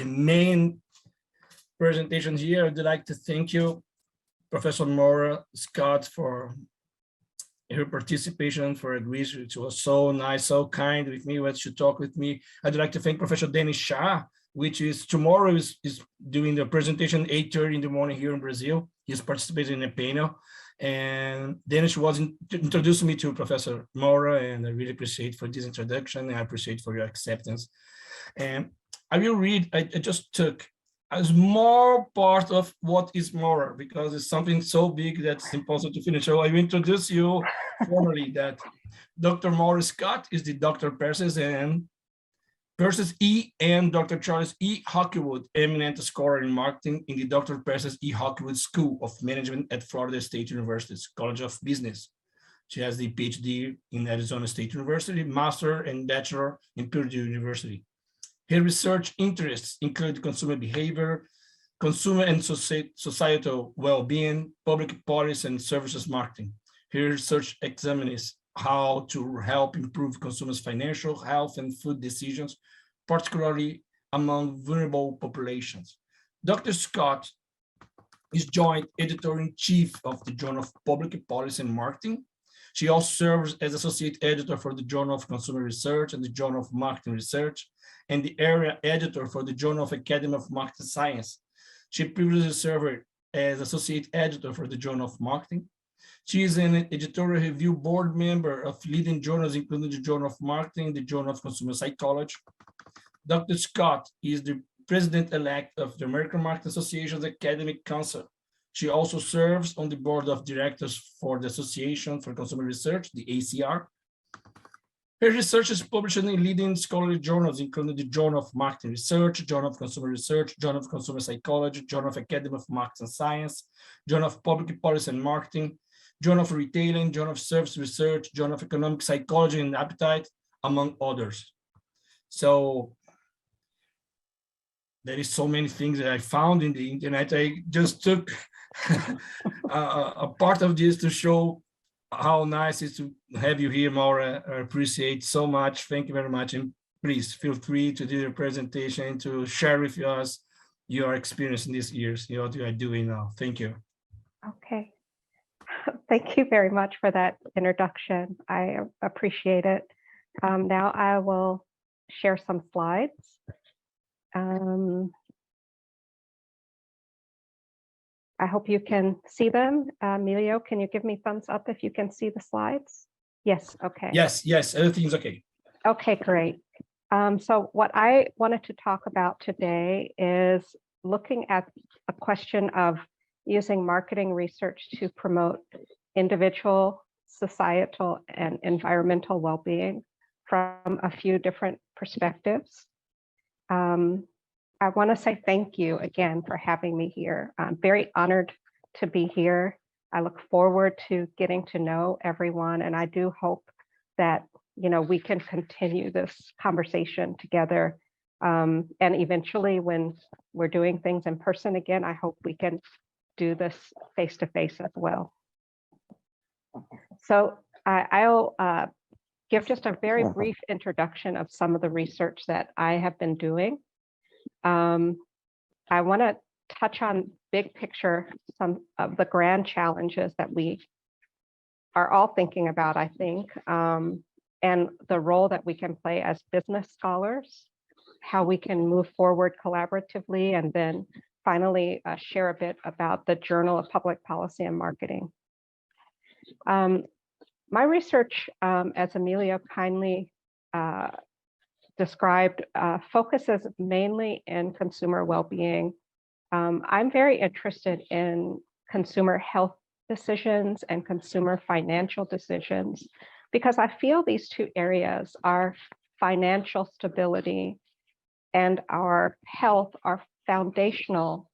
the main presentation here. I'd like to thank you, Professor Maura Scott, for her participation, for agreeing. It was so nice, so kind with me, to talk with me. I'd like to thank Professor Dennis Shah, which is tomorrow is doing the presentation 8:30 in the morning here in Brazil. He's participating in a panel. And Dennis was introduced me to Professor Maura, and I really appreciate for this introduction, and I appreciate for your acceptance. And I will read, I just took a small part of what is Maura, because it's something so big that's impossible to finish. So I will introduce you formally that Dr. Maura Scott is the Dr. Persis E. and Dr. Charles E. Hawkwood, eminent scholar in marketing in the Dr. Persis E. Hawkwood School of Management at Florida State University, College of Business. She has the PhD in Arizona State University, Master and Bachelor in Purdue University. Her research interests include consumer behavior, consumer and societal well-being, public policy, and services marketing. Her research examines how to help improve consumers' financial, health, and food decisions, particularly among vulnerable populations. Dr. Scott is joint editor-in-chief of the Journal of Public Policy and Marketing. She also serves as associate editor for the Journal of Consumer Research and the Journal of Marketing Research, and the area editor for the Journal of Academy of Marketing Science. She previously served as associate editor for the Journal of Marketing. She is an editorial review board member of leading journals, including the Journal of Marketing, the Journal of Consumer Psychology. Dr. Scott is the president-elect of the American Marketing Association's Academic Council. She also serves on the board of directors for the Association for Consumer Research, the ACR. Her research is published in leading scholarly journals, including the Journal of Marketing Research, Journal of Consumer Research, Journal of Consumer Psychology, Journal of Academy of Marketing Science, Journal of Public Policy and Marketing, Journal of Retailing, Journal of Service Research, Journal of Economic Psychology and Appetite, among others. So there is so many things that I found in the internet. I just took a part of this to show how nice it is to have you here, Maura. I appreciate so much. Thank you very much. And please feel free to do your presentation, to share with us your experience in these years, what you are doing now. Thank you. Okay. Thank you very much for that introduction. I appreciate it. Now I will share some slides. I hope you can see them. Emilio, can you give me thumbs up if you can see the slides? Yes, okay. Yes, everything's okay. Okay, great. So what I wanted to talk about today is looking at a question of using marketing research to promote individual, societal, and environmental well-being from a few different perspectives. I want to say thank you again for having me here. I'm very honored to be here. I look forward to getting to know everyone, and I do hope that we can continue this conversation together. And eventually, when we're doing things in person again, I hope we can do this face-to-face as well. So I'll give just a very brief introduction of some of the research that I have been doing. I want to touch on big picture, some of the grand challenges that we are all thinking about, I think, and the role that we can play as business scholars, how we can move forward collaboratively, and then finally share a bit about the Journal of Public Policy and Marketing. My research, as Emílio kindly described, focuses mainly in consumer well-being. I'm very interested in consumer health decisions and consumer financial decisions, because I feel these two areas, our financial stability and our health, are foundational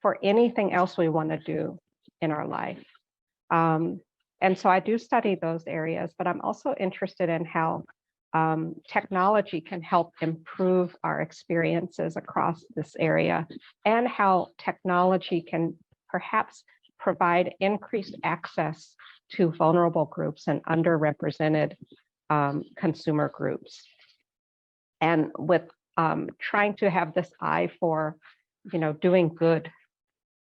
for anything else we want to do in our life. And so I do study those areas, but I'm also interested in how technology can help improve our experiences across this area, and how technology can perhaps provide increased access to vulnerable groups and underrepresented consumer groups. And with trying to have this eye for, doing good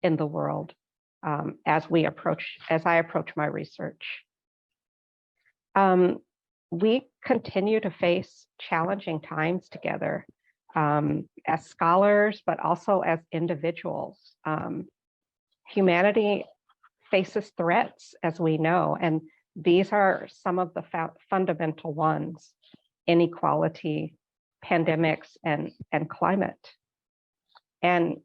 in the world as I approach my research. We continue to face challenging times together as scholars, but also as individuals. Humanity faces threats, as we know, and these are some of the fundamental ones: inequality, pandemics, and climate. And,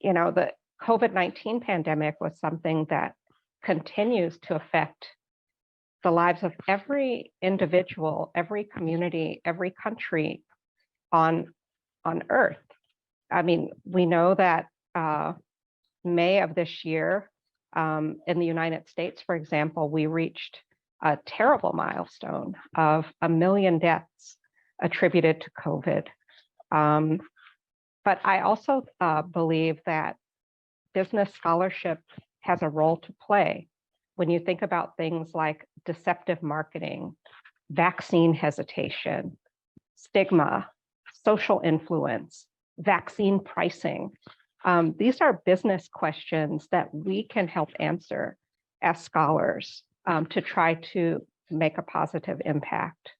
the COVID-19 pandemic was something that continues to affect the lives of every individual, every community, every country on Earth. I mean, we know that May of this year, in the United States, for example, we reached a terrible milestone of 1 million deaths attributed to COVID. But I also believe that business scholarship has a role to play when you think about things like deceptive marketing, vaccine hesitation, stigma, social influence, vaccine pricing. These are business questions that we can help answer as scholars to try to make a positive impact.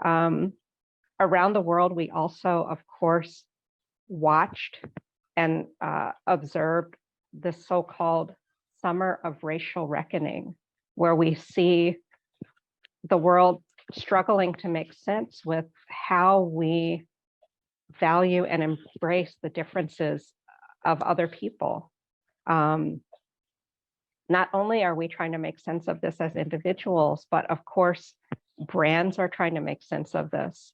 Around the world, we also, of course, watched and observed the so-called Summer of Racial Reckoning, where we see the world struggling to make sense with how we value and embrace the differences of other people. Not only are we trying to make sense of this as individuals, but of course, brands are trying to make sense of this.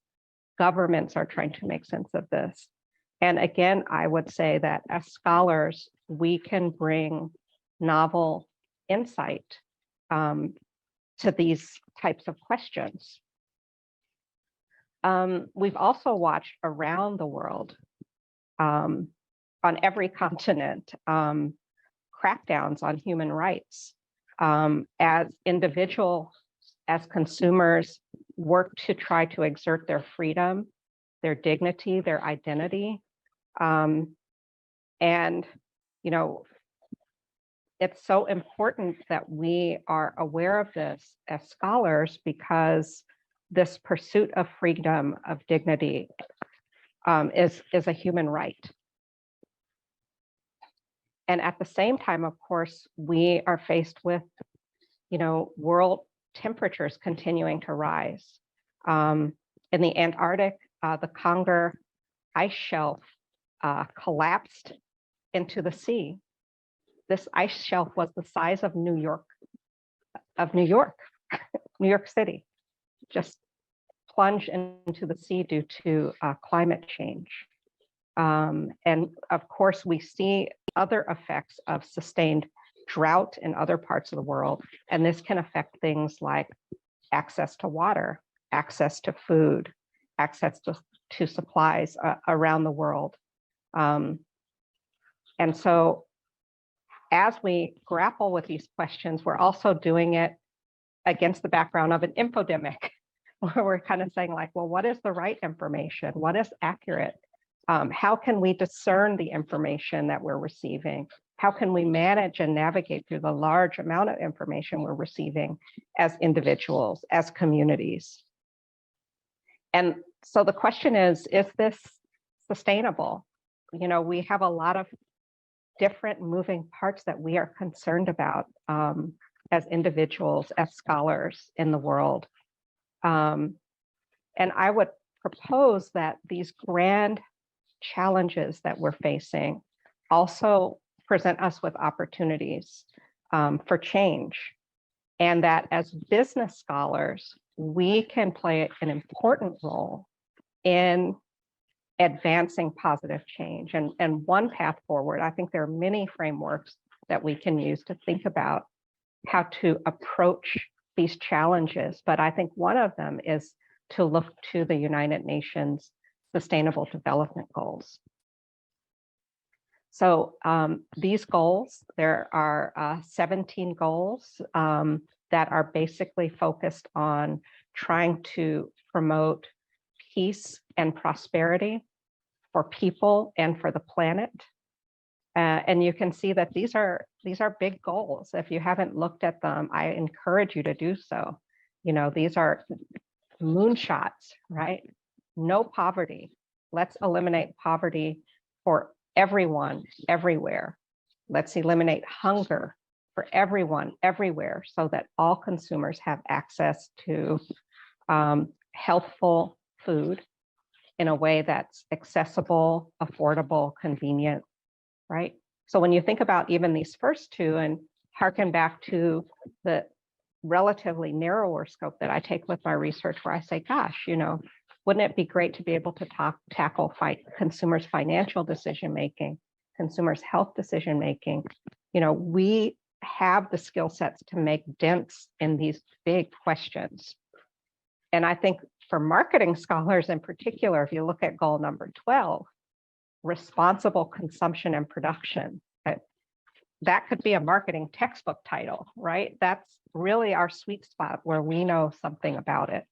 Governments are trying to make sense of this. And again, I would say that as scholars, we can bring novel insight to these types of questions. We've also watched around the world, on every continent, crackdowns on human rights as individuals, as consumers work to try to exert their freedom, their dignity, their identity. And, it's so important that we are aware of this as scholars, because this pursuit of freedom, of dignity, is a human right. And at the same time, of course, we are faced with, world temperatures continuing to rise. In the Antarctic, the Conger ice shelf collapsed into the sea. This ice shelf was the size of New York, New York City, just plunged into the sea due to climate change. And of course, we see other effects of sustained drought in other parts of the world. And this can affect things like access to water, access to food, access to supplies around the world. And so as we grapple with these questions, we're also doing it against the background of an infodemic, where we're kind of saying like, well, what is the right information? What is accurate? How can we discern the information that we're receiving? How can we manage and navigate through the large amount of information we're receiving as individuals, as communities? And so the question is this sustainable? We have a lot of different moving parts that we are concerned about as individuals, as scholars in the world. And I would propose that these grand challenges that we're facing also present us with opportunities for change, and that as business scholars, we can play an important role in advancing positive change. And one path forward, I think there are many frameworks that we can use to think about how to approach these challenges. But I think one of them is to look to the United Nations Sustainable Development Goals. So these goals, there are 17 goals that are basically focused on trying to promote peace and prosperity for people and for the planet. And you can see that these are big goals. If you haven't looked at them, I encourage you to do so. You know, these are moonshots, right? No poverty. Let's eliminate poverty for everyone, everywhere. Let's eliminate hunger for everyone, everywhere, so that all consumers have access to healthful food in a way that's accessible, affordable, convenient, right? So when you think about even these first two and harken back to the relatively narrower scope that I take with my research, where I say, gosh, you know, wouldn't it be great to be able to tackle consumers' financial decision-making, consumers' health decision-making? You know, we have the skill sets to make dents in these big questions. And I think for marketing scholars in particular, if you look at goal number 12, responsible consumption and production, that could be a marketing textbook title, right? That's really our sweet spot where we know something about it.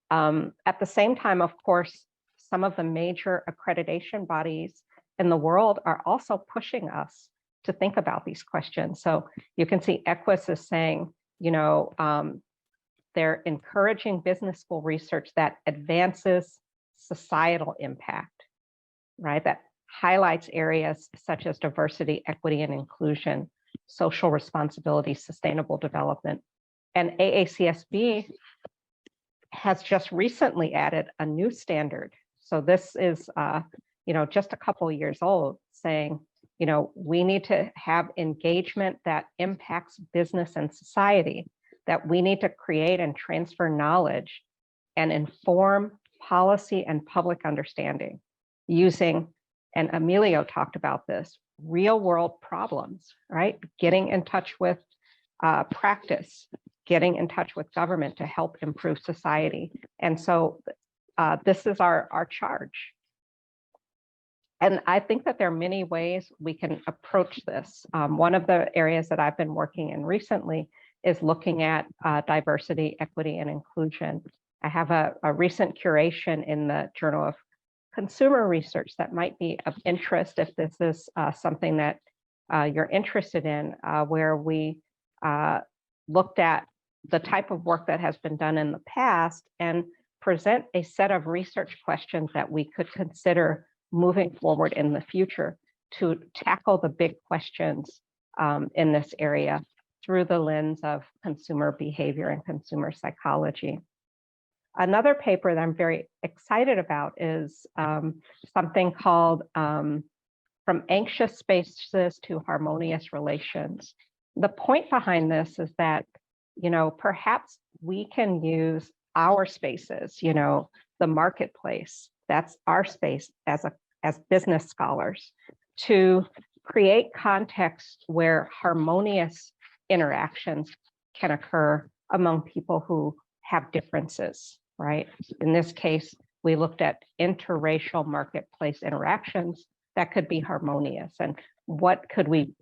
At the same time, of course, some of the major accreditation bodies in the world are also pushing us to think about these questions. So you can see Equus is saying, you know, they're encouraging business school research that advances societal impact, right? That highlights areas such as diversity, equity, and inclusion, social responsibility, sustainable development. And AACSB has just recently added a new standard. So this is, you know, just a couple of years old, saying, you know, we need to have engagement that impacts business and society, that we need to create and transfer knowledge and inform policy and public understanding using, and Emílio talked about this, real world problems, right? Getting in touch with practice, getting in touch with government to help improve society. And so this is our charge. And I think that there are many ways we can approach this. One of the areas that I've been working in recently is looking at diversity, equity, and inclusion. I have a recent curation in the Journal of Consumer Research that might be of interest if this is something that you're interested in, where we looked at the type of work that has been done in the past and present a set of research questions that we could consider moving forward in the future to tackle the big questions in this area through the lens of consumer behavior and consumer psychology. Another paper that I'm very excited about is something called From Anxious Spaces to Harmonious Relations. The point behind this is that, you know, perhaps we can use our spaces, you know, the marketplace, that's our space as business scholars, to create context where harmonious interactions can occur among people who have differences, right? In this case, we looked at interracial marketplace interactions that could be harmonious, and what could we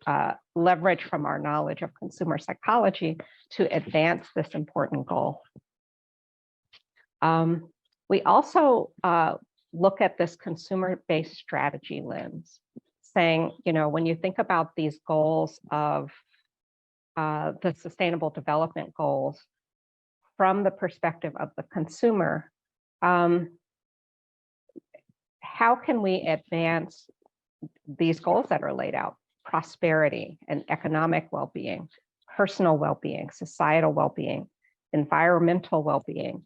leverage from our knowledge of consumer psychology to advance this important goal. We also look at this consumer-based strategy lens, saying, you know, when you think about these goals of the Sustainable Development Goals from the perspective of the consumer, how can we advance these goals that are laid out? Prosperity and economic well-being, personal well-being, societal well-being, environmental well-being.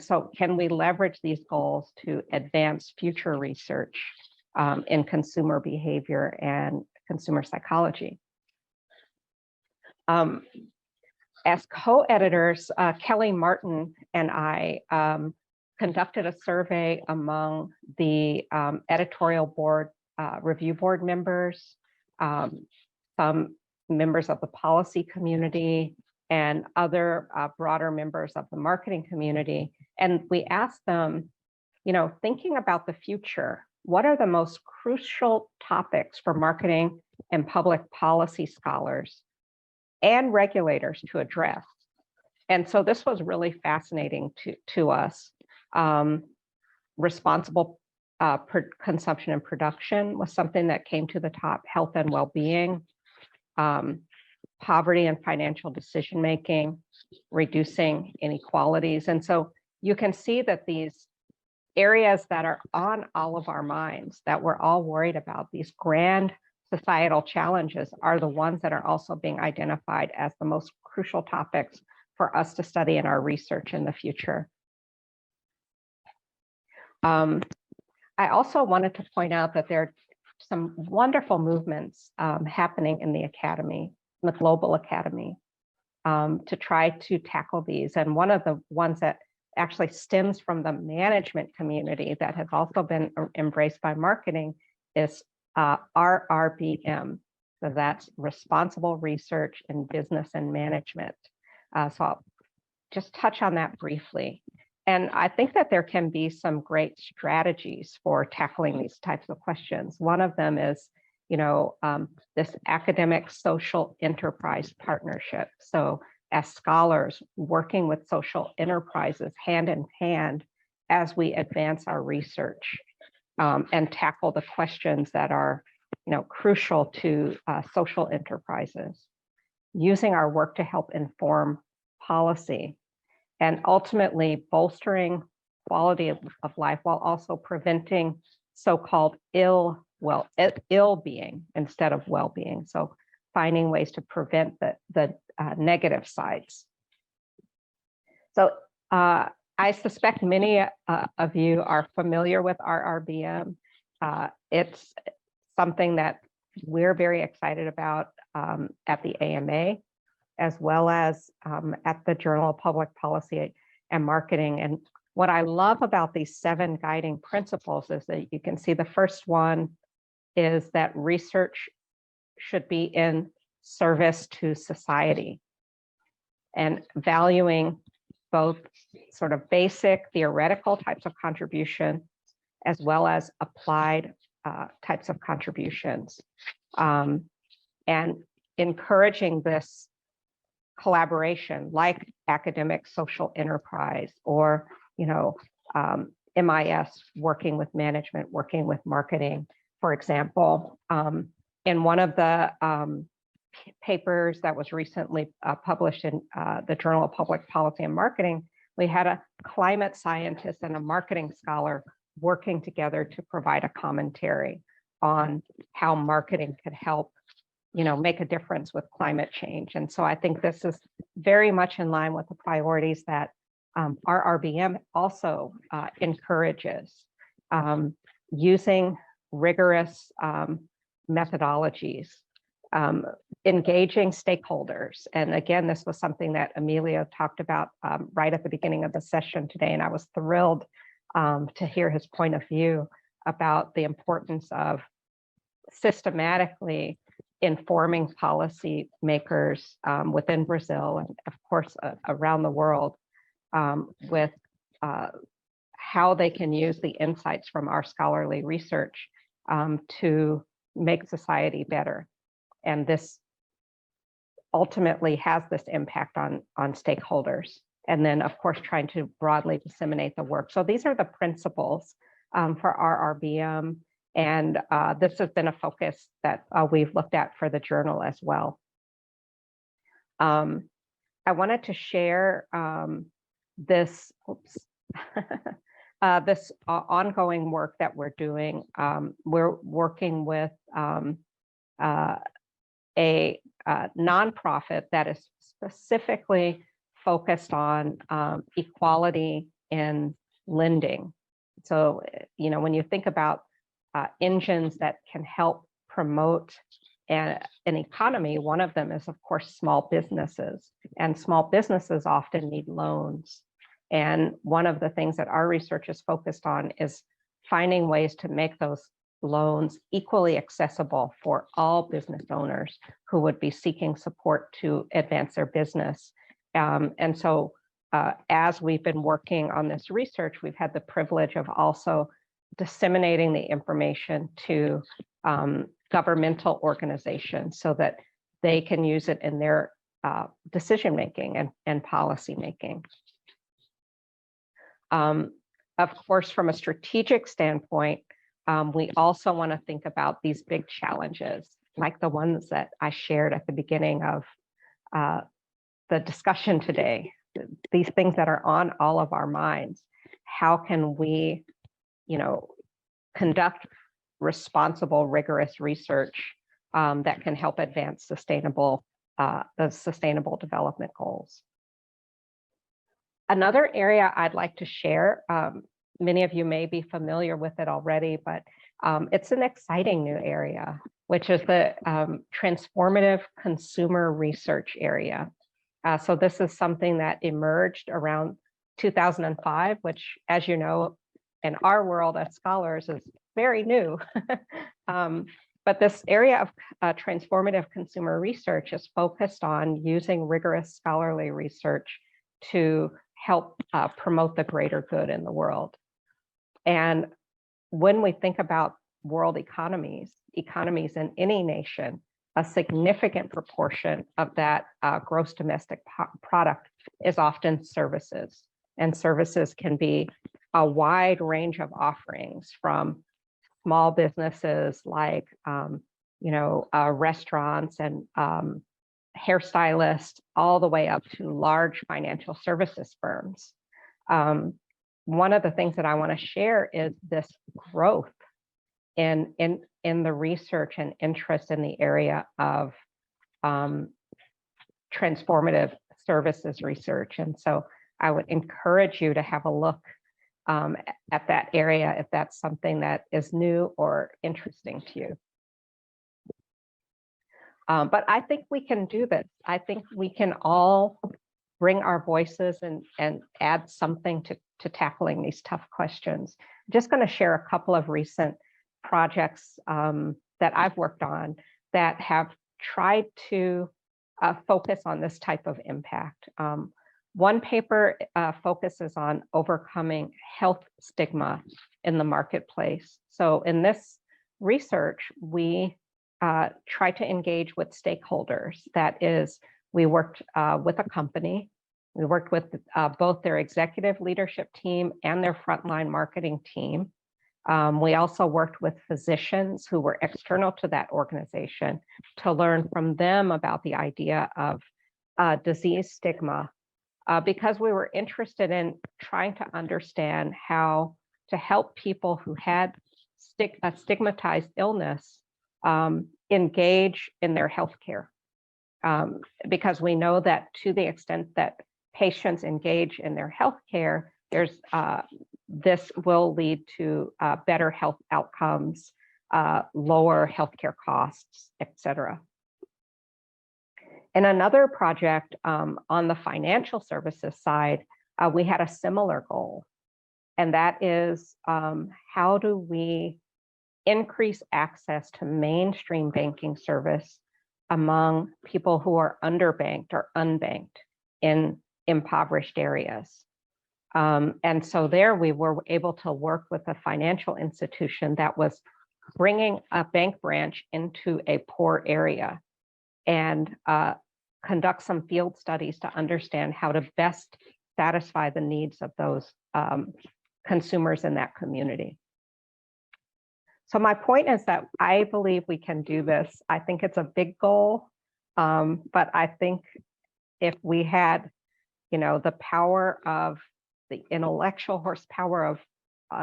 So can we leverage these goals to advance future research in consumer behavior and consumer psychology? As co-editors, Kelly Martin and I conducted a survey among the editorial board, review board members, some members of the policy community, and other broader members of the marketing community. And we asked them, you know, thinking about the future, what are the most crucial topics for marketing and public policy scholars and regulators to address? And so this was really fascinating to us. Responsible consumption and production was something that came to the top, health and well-being, poverty and financial decision-making, reducing inequalities. And so you can see that these areas that are on all of our minds, that we're all worried about, these grand societal challenges, are the ones that are also being identified as the most crucial topics for us to study in our research in the future. I also wanted to point out that there are some wonderful movements happening in the academy, in the global academy, to try to tackle these. And one of the ones that actually stems from the management community that has also been embraced by marketing is RRBM. So that's Responsible Research in Business and Management. So I'll just touch on that briefly. And I think that there can be some great strategies for tackling these types of questions. One of them is, this academic social enterprise partnership. So as scholars working with social enterprises hand in hand as we advance our research and tackle the questions that are, crucial to social enterprises, using our work to help inform policy, and ultimately bolstering quality of life while also preventing so-called ill-being instead of well-being. So finding ways to prevent the negative sides. So I suspect many of you are familiar with RRBM. It's something that we're very excited about at the AMA, as well as at the Journal of Public Policy and Marketing. And what I love about these 7 guiding principles is that you can see the first one is that research should be in service to society and valuing both sort of basic theoretical types of contribution as well as applied types of contributions, and encouraging this collaboration like academic social enterprise or MIS working with management, working with marketing. For example, in one of the papers that was recently published in the Journal of Public Policy and Marketing, we had a climate scientist and a marketing scholar working together to provide a commentary on how marketing could help make a difference with climate change. And so I think this is very much in line with the priorities that RRBM also encourages, using rigorous methodologies, engaging stakeholders. And again, this was something that Emílio talked about right at the beginning of the session today, and I was thrilled to hear his point of view about the importance of systematically informing policy makers within Brazil and of course around the world with how they can use the insights from our scholarly research to make society better. And this ultimately has this impact on stakeholders. And then of course, trying to broadly disseminate the work. So these are the principles for RRBM. And this has been a focus that we've looked at for the journal as well. I wanted to share this this ongoing work that we're doing. We're working with a nonprofit that is specifically focused on equality in lending. So, when you think about engines that can help promote an economy, one of them is, of course, small businesses. And small businesses often need loans. And one of the things that our research is focused on is finding ways to make those loans equally accessible for all business owners who would be seeking support to advance their business. And so as we've been working on this research, we've had the privilege of also disseminating the information to governmental organizations so that they can use it in their decision-making and policy-making. Of course, from a strategic standpoint, We also want to think about these big challenges, like the ones that I shared at the beginning of the discussion today, these things that are on all of our minds. How can we, conduct responsible, rigorous research that can help advance the sustainable development goals? Another area I'd like to share, many of you may be familiar with it already, but it's an exciting new area, which is the transformative consumer research area. So this is something that emerged around 2005, which, as you know, in our world as scholars is very new. But this area of transformative consumer research is focused on using rigorous scholarly research to help promote the greater good in the world. And when we think about world economies in any nation, a significant proportion of that gross domestic product is often services. And services can be a wide range of offerings, from small businesses like restaurants and hairstylists, all the way up to large financial services firms. One of the things that I want to share is this growth in the research and interest in the area of transformative services research. And so I would encourage you to have a look at that area if that's something that is new or interesting to you. But I think we can do this. I think we can all bring our voices and add something to tackling these tough questions. I'm just going to share a couple of recent projects that I've worked on that have tried to focus on this type of impact. One paper focuses on overcoming health stigma in the marketplace. So in this research, we try to engage with stakeholders. That is, we worked with a company. We worked with both their executive leadership team and their frontline marketing team. We also worked with physicians who were external to that organization to learn from them about the idea of disease stigma, because we were interested in trying to understand how to help people who had a stigmatized illness engage in their healthcare. Because we know that to the extent that patients engage in their healthcare, this will lead to better health outcomes, lower healthcare costs, et cetera. In another project on the financial services side, we had a similar goal, and that is how do we increase access to mainstream banking service among people who are underbanked or unbanked in impoverished areas. And so there we were able to work with a financial institution that was bringing a bank branch into a poor area and conduct some field studies to understand how to best satisfy the needs of those consumers in that community. So my point is that I believe we can do this. I think it's a big goal, but I think if we had, the power of the intellectual horsepower of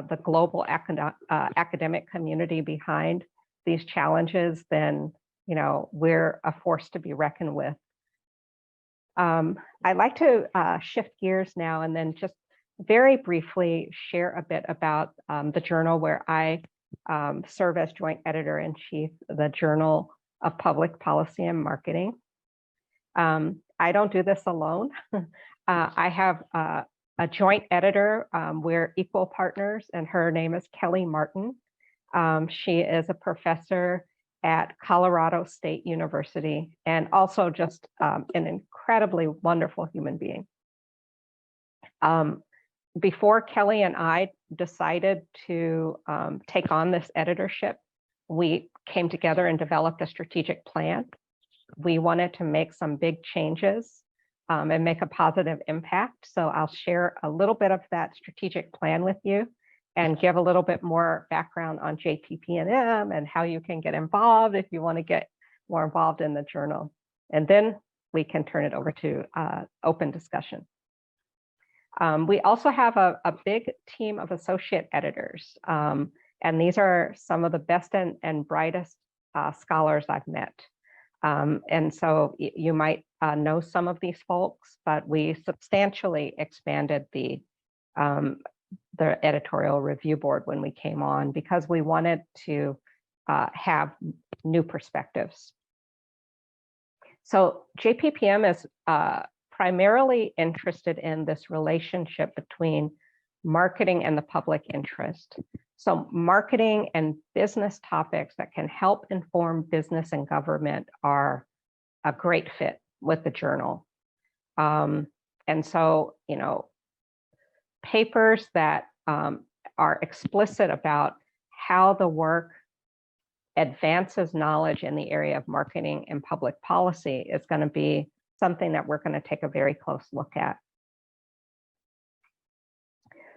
the global academic community behind these challenges, then we're a force to be reckoned with. I'd like to shift gears now and then just very briefly share a bit about the journal where I serve as joint editor-in-chief, the Journal of Public Policy and Marketing. I don't do this alone. I have a joint editor. We're equal partners, and her name is Kelly Martin. She is a professor at Colorado State University and also just an incredibly wonderful human being. Before Kelly and I decided to take on this editorship, we came together and developed a strategic plan. We wanted to make some big changes and make a positive impact. So I'll share a little bit of that strategic plan with you. and give a little bit more background on JPP&M and how you can get involved if you want to get more involved in the journal. And then we can turn it over to open discussion. We also have a big team of associate editors, and these are some of the best and brightest scholars I've met. And so you might know some of these folks, but we substantially expanded the editorial review board when we came on because we wanted to have new perspectives. So JPPM is primarily interested in this relationship between marketing and the public interest. So marketing and business topics that can help inform business and government are a great fit with the journal. And so, you know, papers that are explicit about how the work advances knowledge in the area of marketing and public policy is going to be something that we're going to take a very close look at.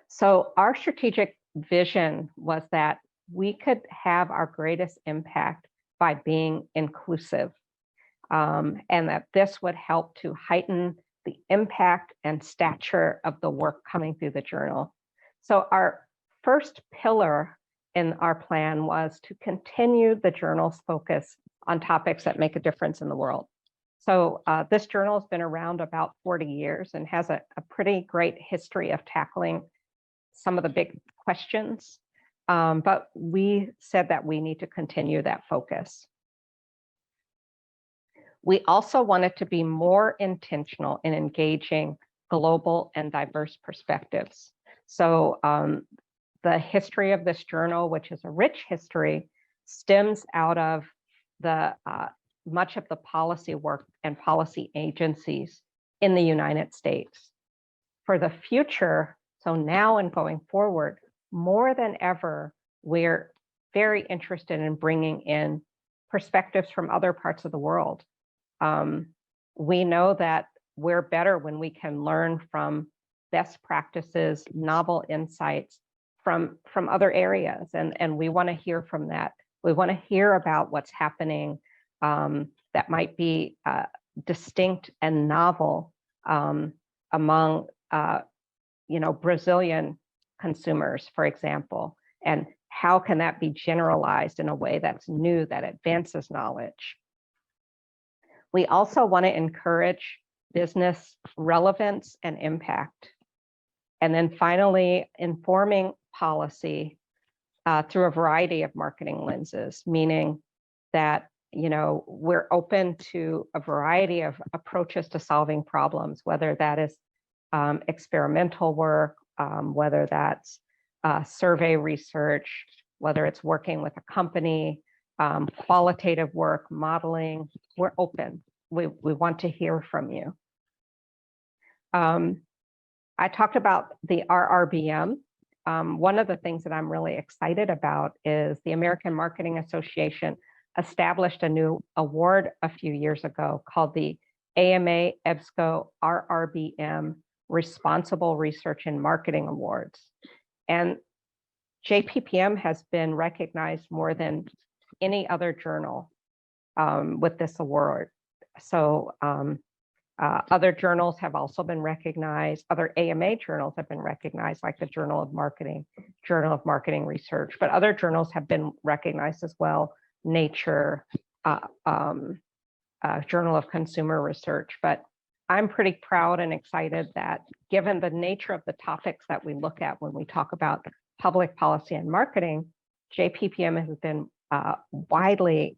So our strategic vision was that we could have our greatest impact by being inclusive, and that this would help to heighten the impact and stature of the work coming through the journal. So our first pillar in our plan was to continue the journal's focus on topics that make a difference in the world. So this journal has been around about 40 years and has a pretty great history of tackling some of the big questions, but we said that we need to continue that focus. We also wanted to be more intentional in engaging global and diverse perspectives. So the history of this journal, which is a rich history, stems out of the much of the policy work and policy agencies in the United States. For the future, so now and going forward, more than ever, we're very interested in bringing in perspectives from other parts of the world. We know that we're better when we can learn from best practices, novel insights from other areas, and we want to hear from that. We want to hear about what's happening that might be distinct and novel among you know, Brazilian consumers, for example, and how can that be generalized in a way that's new, that advances knowledge. We also want to encourage business relevance and impact. And then finally, informing policy through a variety of marketing lenses, meaning that, you know, we're open to a variety of approaches to solving problems, whether that is experimental work, whether that's survey research, whether it's working with a company, qualitative work, modeling. We're open. We want to hear from you. I talked about the RRBM. One of the things that I'm really excited about is the American Marketing Association established a new award a few years ago called the AMA EBSCO RRBM Responsible Research and Marketing Awards. And JPPM has been recognized more than any other journal with this award. So other journals have also been recognized. Other AMA journals have been recognized, like the Journal of Marketing, Journal of Marketing Research, but other journals have been recognized as well. Nature, Journal of Consumer Research. But I'm pretty proud and excited that given the nature of the topics that we look at when we talk about public policy and marketing, JPPM has been widely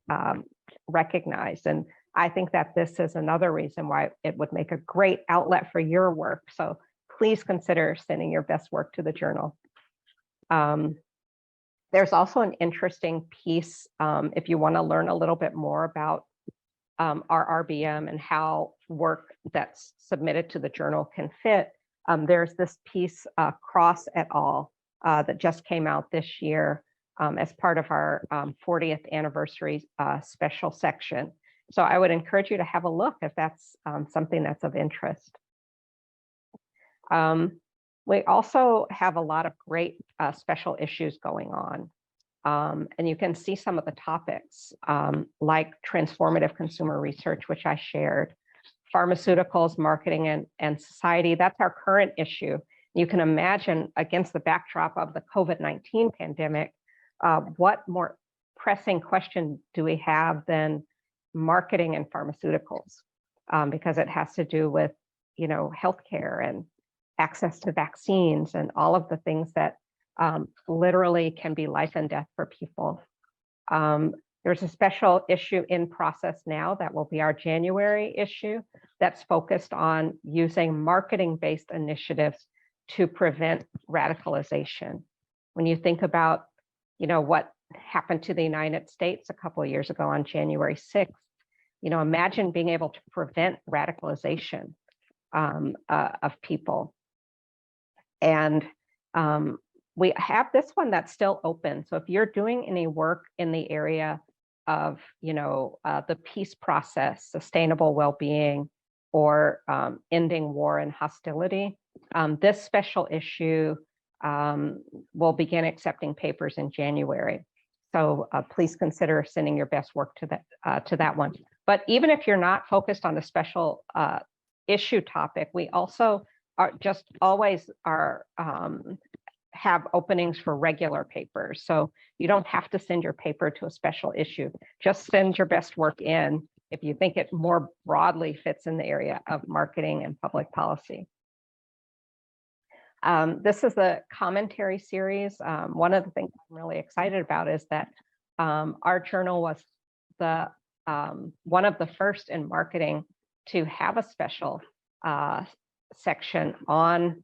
recognized. And I think that this is another reason why it would make a great outlet for your work. So please consider sending your best work to the journal. There's also an interesting piece if you want to learn a little bit more about our RBM and how work that's submitted to the journal can fit. There's this piece, Cross et al., that just came out this year as part of our 40th anniversary special section. So I would encourage you to have a look if that's something that's of interest. We also have a lot of great special issues going on. And you can see some of the topics like transformative consumer research, which I shared, pharmaceuticals, marketing, and society. That's our current issue. You can imagine against the backdrop of the COVID-19 pandemic, what more pressing question do we have than marketing and pharmaceuticals? Because it has to do with, healthcare and access to vaccines and all of the things that literally can be life and death for people. There's a special issue in process now that will be our January issue that's focused on using marketing-based initiatives to prevent radicalization. When you think about, what happened to the United States a couple of years ago on January 6th, imagine being able to prevent radicalization of people. And we have this one that's still open. So if you're doing any work in the area of, the peace process, sustainable well-being, or ending war and hostility, this special issue will begin accepting papers in January. So please consider sending your best work to that one. But even if you're not focused on the special issue topic, we also have openings for regular papers. So you don't have to send your paper to a special issue. Just send your best work in if you think it more broadly fits in the area of marketing and public policy. This is the commentary series. One of the things I'm really excited about is that our journal was one of the first in marketing to have a special section on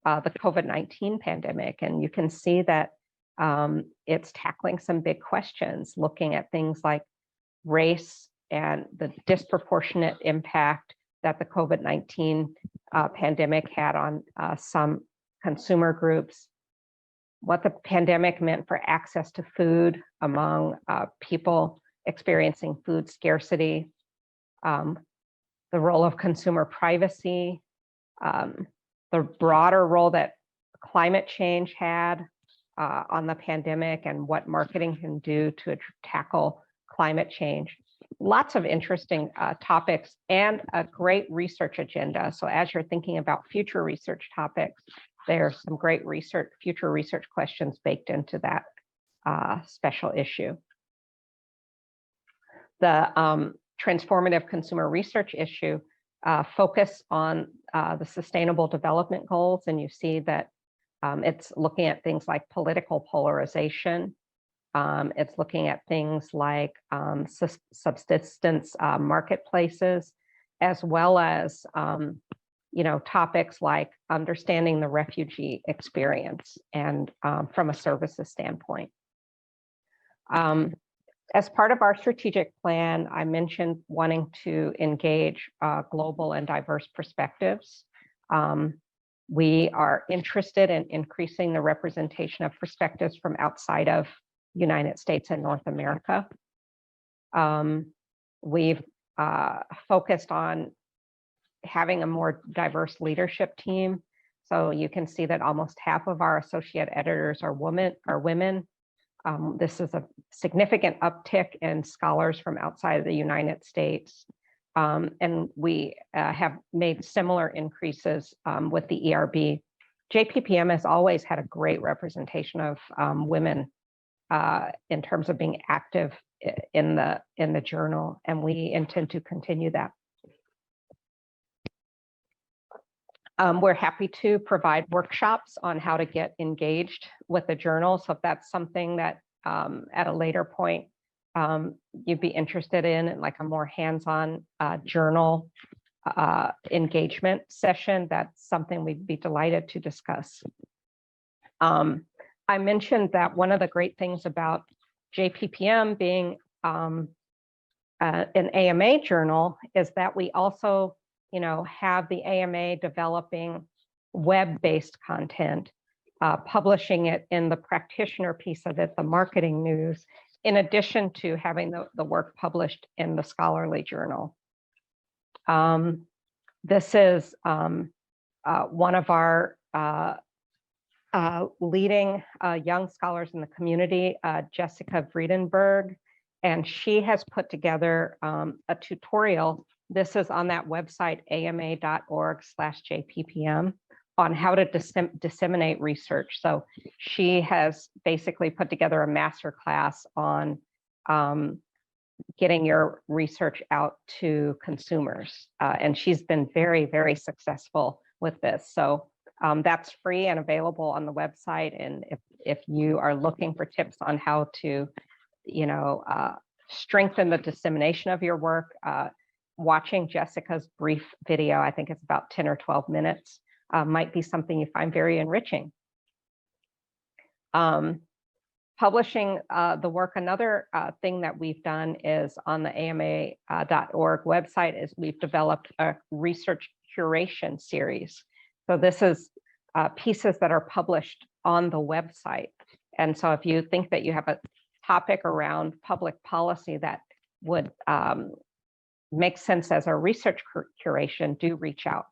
the COVID-19 pandemic. And you can see that it's tackling some big questions, looking at things like race and the disproportionate impact that the COVID-19 pandemic had on some consumer groups, what the pandemic meant for access to food among people experiencing food scarcity, the role of consumer privacy, the broader role that climate change had on the pandemic, and what marketing can do to tackle climate change. Lots of interesting topics and a great research agenda. So as you're thinking about future research topics, there's some great future research questions baked into that special issue. The transformative consumer research issue focus on the Sustainable Development Goals, and you see that it's looking at things like political polarization. It's looking at things like subsistence marketplaces, as well as topics like understanding the refugee experience and from a services standpoint. As part of our strategic plan, I mentioned wanting to engage global and diverse perspectives. We are interested in increasing the representation of perspectives from outside of United States and North America. We've focused on having a more diverse leadership team. So you can see that almost half of our associate editors are women. This is a significant uptick in scholars from outside of the United States. And we have made similar increases with the ERB. JPPM has always had a great representation of women in terms of being active in the journal, and we intend to continue that. We're happy to provide workshops on how to get engaged with the journal. So if that's something that at a later point you'd be interested in, like a more hands-on journal engagement session, that's something we'd be delighted to discuss. I mentioned that one of the great things about JPPM being an AMA journal is that we also have the AMA developing web-based content, publishing it in the practitioner piece of it, the marketing news, in addition to having the work published in the scholarly journal. This is one of our leading young scholars in the community, Jessica Vredenberg, and she has put together a tutorial. This is on that website, ama.org/jppm, on how to disseminate research. So she has basically put together a master class on getting your research out to consumers. And she's been very, very successful with this. So that's free and available on the website. And if you are looking for tips on how to, strengthen the dissemination of your work, watching Jessica's brief video, I think it's about 10 or 12 minutes, might be something you find very enriching. Publishing the work, another thing that we've done is on the ama.org website is we've developed a research curation series. So this is pieces that are published on the website. And so if you think that you have a topic around public policy that would make sense as a research curation, do reach out.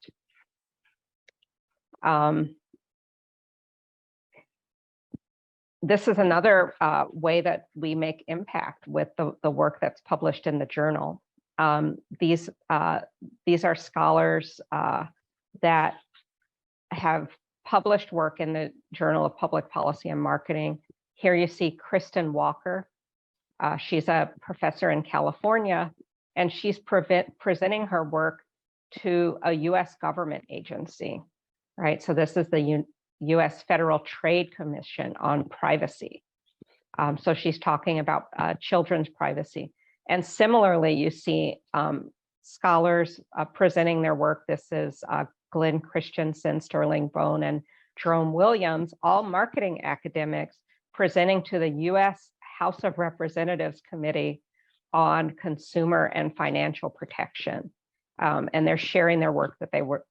This is another way that we make impact with the work that's published in the journal. These are scholars that have published work in the Journal of Public Policy and Marketing. Here you see Kristen Walker. She's a professor in California, and she's presenting her work to a US government agency, right? So this is the US Federal Trade Commission on privacy. So she's talking about children's privacy. And similarly, you see scholars presenting their work. This is Glenn Christensen, Sterling Bone, and Jerome Williams, all marketing academics, presenting to the US House of Representatives Committee on Consumer and Financial Protection. And they're sharing their work that they were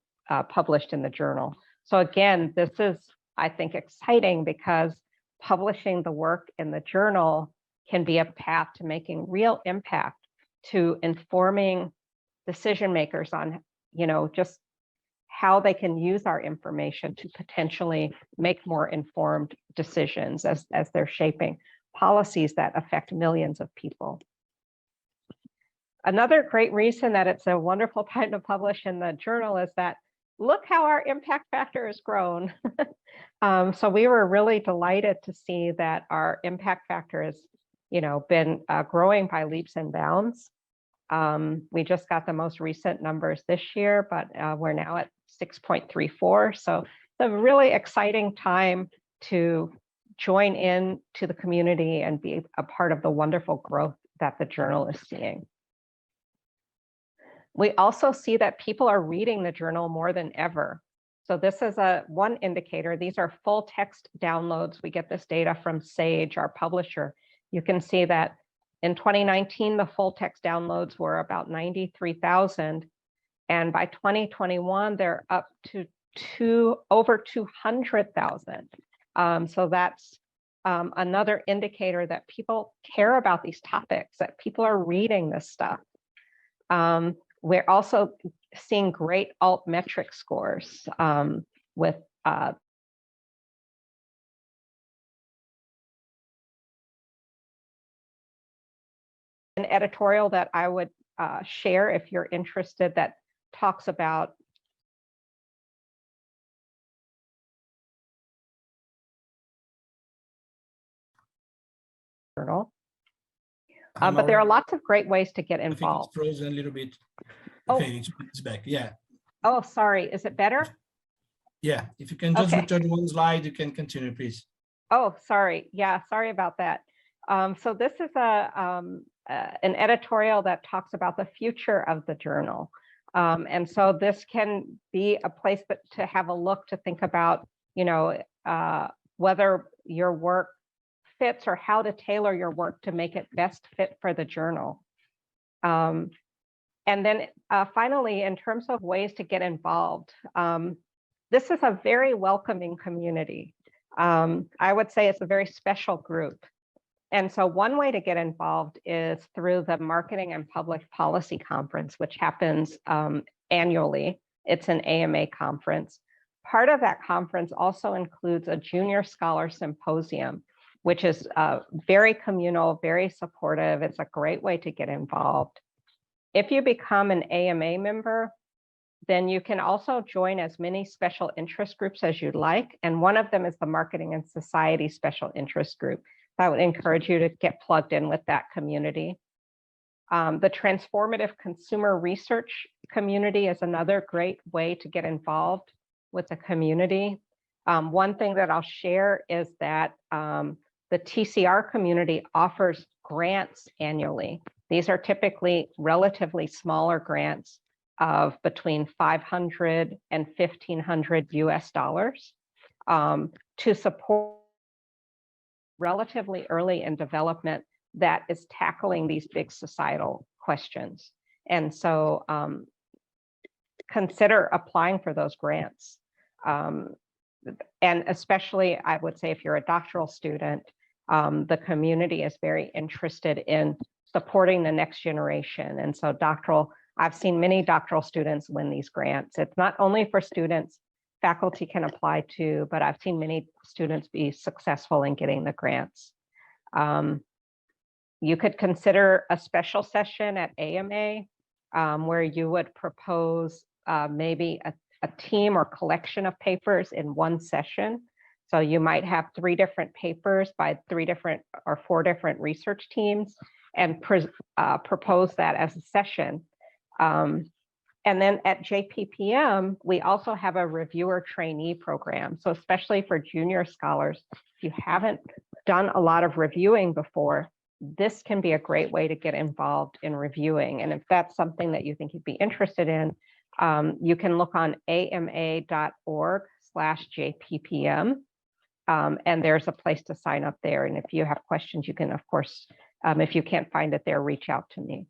published in the journal. So again, this is, I think, exciting because publishing the work in the journal can be a path to making real impact, to informing decision makers on, just how they can use our information to potentially make more informed decisions as they're shaping policies that affect millions of people. Another great reason that it's a wonderful time to publish in the journal is that look how our impact factor has grown. So we were really delighted to see that our impact factor has, been growing by leaps and bounds. We just got the most recent numbers this year, but we're now at 6.34. So it's a really exciting time to join in to the community and be a part of the wonderful growth that the journal is seeing. We also see that people are reading the journal more than ever. So this is one indicator. These are full text downloads. We get this data from Sage, our publisher. You can see that in 2019, the full text downloads were about 93,000. And by 2021, they're up to over 200,000. So that's another indicator that people care about these topics, that people are reading this stuff. We're also seeing great altmetric scores with an editorial that I would share if you're interested that talks about journal. But there are lots of great ways to get involved. I think it's frozen a little bit. Oh. Okay, it's back. Yeah. Oh, sorry. Is it better? Yeah. If you can just return one slide, you can continue, please. Oh, sorry. Yeah, sorry about that. So this is an editorial that talks about the future of the journal. And so this can be a place to have a look, to think about, whether your work fits or how to tailor your work to make it best fit for the journal. And then finally, in terms of ways to get involved, this is a very welcoming community. I would say it's a very special group. And so one way to get involved is through the Marketing and Public Policy Conference, which happens annually. It's an AMA conference. part of that conference also includes a junior scholar symposium, which is very communal, very supportive. It's a great way to get involved. If you become an AMA member, then you can also join as many special interest groups as you'd like. And one of them is the Marketing and Society Special Interest Group. I would encourage you to get plugged in with that community. The Transformative Consumer Research community is another great way to get involved with the community. One thing that I'll share is that the TCR community offers grants annually. These are typically relatively smaller grants of between $500 and $1,500 US to support relatively early in development that is tackling these big societal questions. And so consider applying for those grants. And especially, I would say, if you're a doctoral student, the community is very interested in supporting the next generation. And so I've seen many doctoral students win these grants. It's not only for students, faculty can apply to, but I've seen many students be successful in getting the grants. You could consider a special session at AMA where you would propose maybe a team or collection of papers in one session. So you might have 3 different papers by 3 different or 4 different research teams and propose that as a session. And then at JPPM, we also have a reviewer trainee program. So especially for junior scholars, if you haven't done a lot of reviewing before, this can be a great way to get involved in reviewing. And if that's something that you think you'd be interested in, you can look on ama.org/JPPM. And there's a place to sign up there. And if you have questions, you can, of course, if you can't find it there, reach out to me.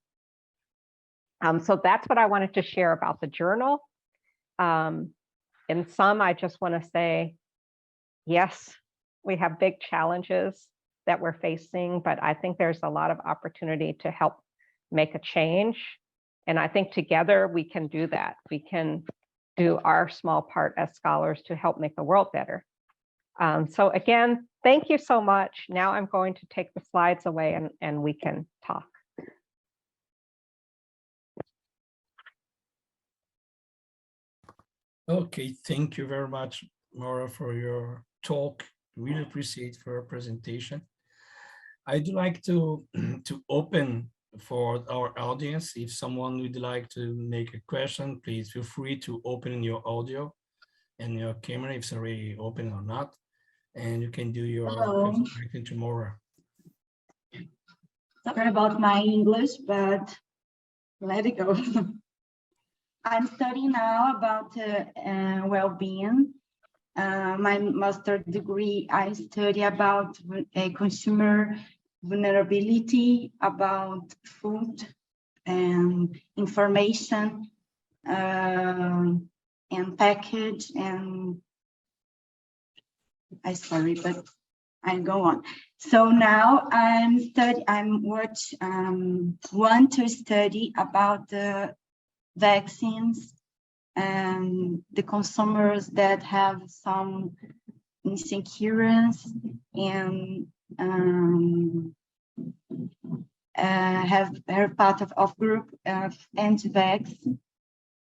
So that's what I wanted to share about the journal. In sum, I just want to say, yes, we have big challenges that we're facing, but I think there's a lot of opportunity to help make a change. And I think together we can do that. We can do our small part as scholars to help make the world better. So again, thank you so much. Now I'm going to take the slides away and we can talk. Okay, thank you very much, Maura, for your talk. Really appreciate for your presentation. I'd like to open for our audience. If someone would like to make a question, please feel free to open your audio and your camera if it's already open or not. And you can do your question to Maura. Sorry about my English, but let it go. I'm studying now about well-being. My master's degree, I study about consumer vulnerability, about food and information and package. And I'm sorry, but I go on. So now want to study about the vaccines and the consumers that have some insecurities and are part of group of anti-vax.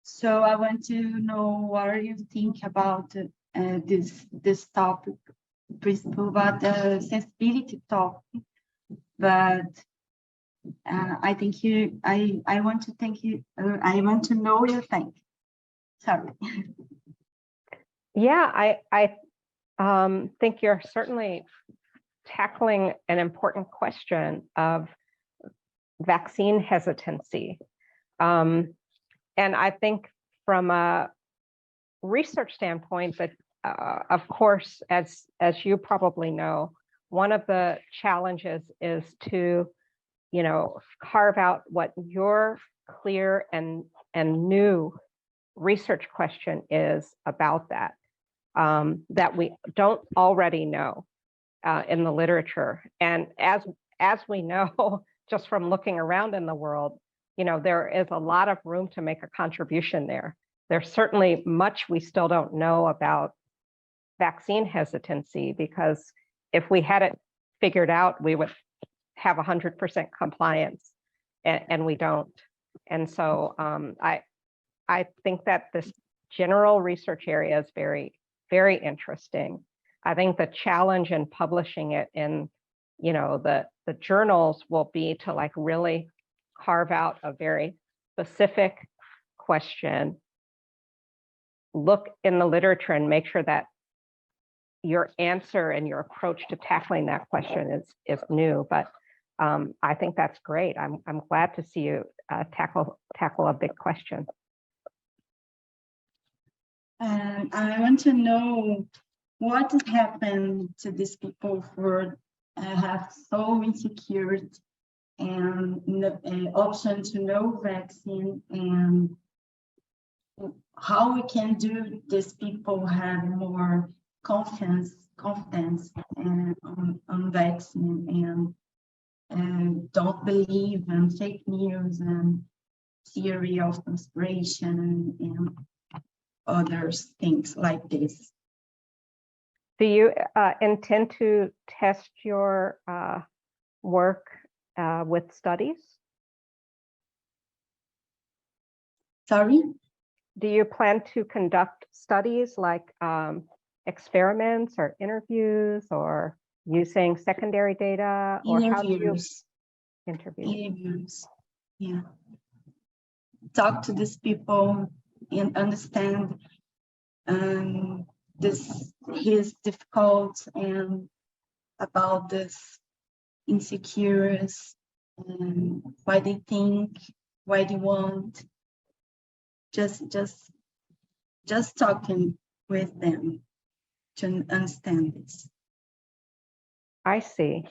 So I want to know what you think about this topic, principle about the sensibility topic. But I think I want to thank you. I want to know your thank. Sorry. Yeah, I think you're certainly tackling an important question of vaccine hesitancy. And I think from a research standpoint, that of course, as you probably know, one of the challenges is to, carve out what your clear and new research question is about that, that we don't already know in the literature. And as we know, just from looking around in the world, there is a lot of room to make a contribution there. there's certainly much we still don't know about vaccine hesitancy, because if we had it figured out, we would have 100% compliance, and we don't. And so I think that this general research area is very, very interesting. I think the challenge in publishing it in, the journals will be to like really carve out a very specific question, look in the literature and make sure that your answer and your approach to tackling that question is new. But I think that's great. I'm glad to see you tackle a big question. I want to know what has happened to these people who have so insecure and option to no vaccine, and how we can do these people have more confidence on vaccine, and don't believe in fake news and theory of conspiration and other things like this. Do you intend to test your work with studies? Sorry? Do you plan to conduct studies like experiments or interviews, or using secondary data, or how do you interview? Interviews, yeah. Talk to these people and understand his difficult and about this insecures, and why they think, why they want. Just talking with them to understand this. I see.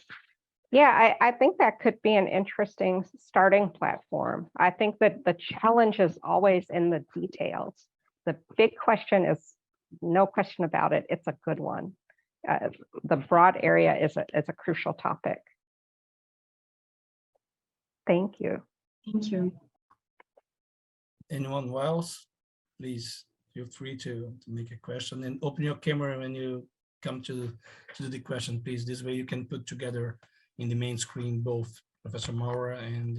Yeah, I think that could be an interesting starting platform. I think that the challenge is always in the details. The big question is, no question about it, it's a good one. The broad area is a crucial topic. Thank you. Thank you. Anyone else? Please feel free to make a question, and open your camera when you come to the question, please. This way you can put together in the main screen both Professor Maura and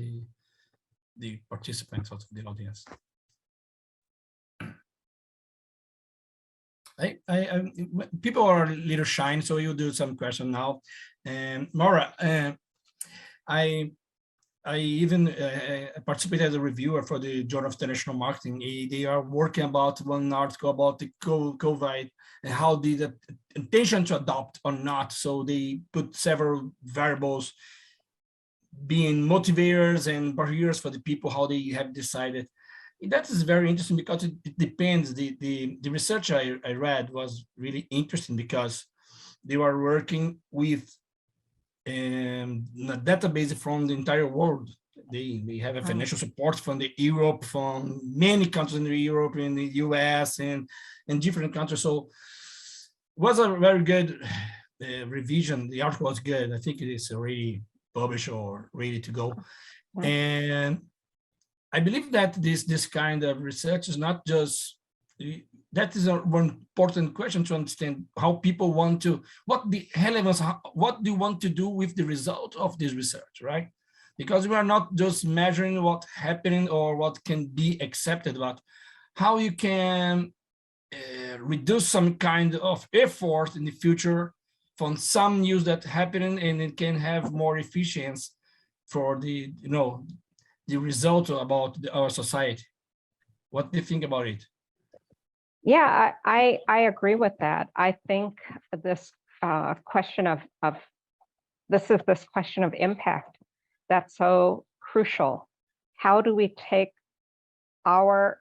the participants of the audience. People are a little shy, so you do some question now. Maura, I even participated as a reviewer for the Journal of International Marketing. They are working about one article about the COVID and how the intention to adopt or not. So they put several variables being motivators and barriers for the people, how they have decided. That is very interesting because it depends. The research I read was really interesting because they were working with a database from the entire world. They have a financial support from the Europe, from many countries in Europe, in the US, and in different countries. So it was a very good revision. The article was good. I think it is already published or ready to go. And I believe that this kind of research is not just, that is one important question to understand how people want to, what the relevance, what do you want to do with the result of this research, right? Because we are not just measuring what's happening or what can be accepted, but how you can reduce some kind of effort in the future from some news that's happening, and it can have more efficiency for the, the result about our society. What do you think about it? Yeah, I agree with that. I think this question of this question of impact that's so crucial. How do we take our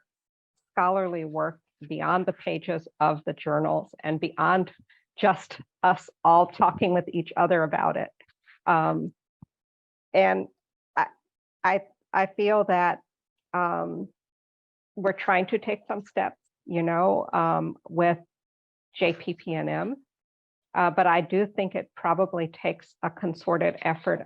scholarly work beyond the pages of the journals and beyond just us all talking with each other about it? And I feel that we're trying to take some steps, with JPPNM, but I do think it probably takes a concerted effort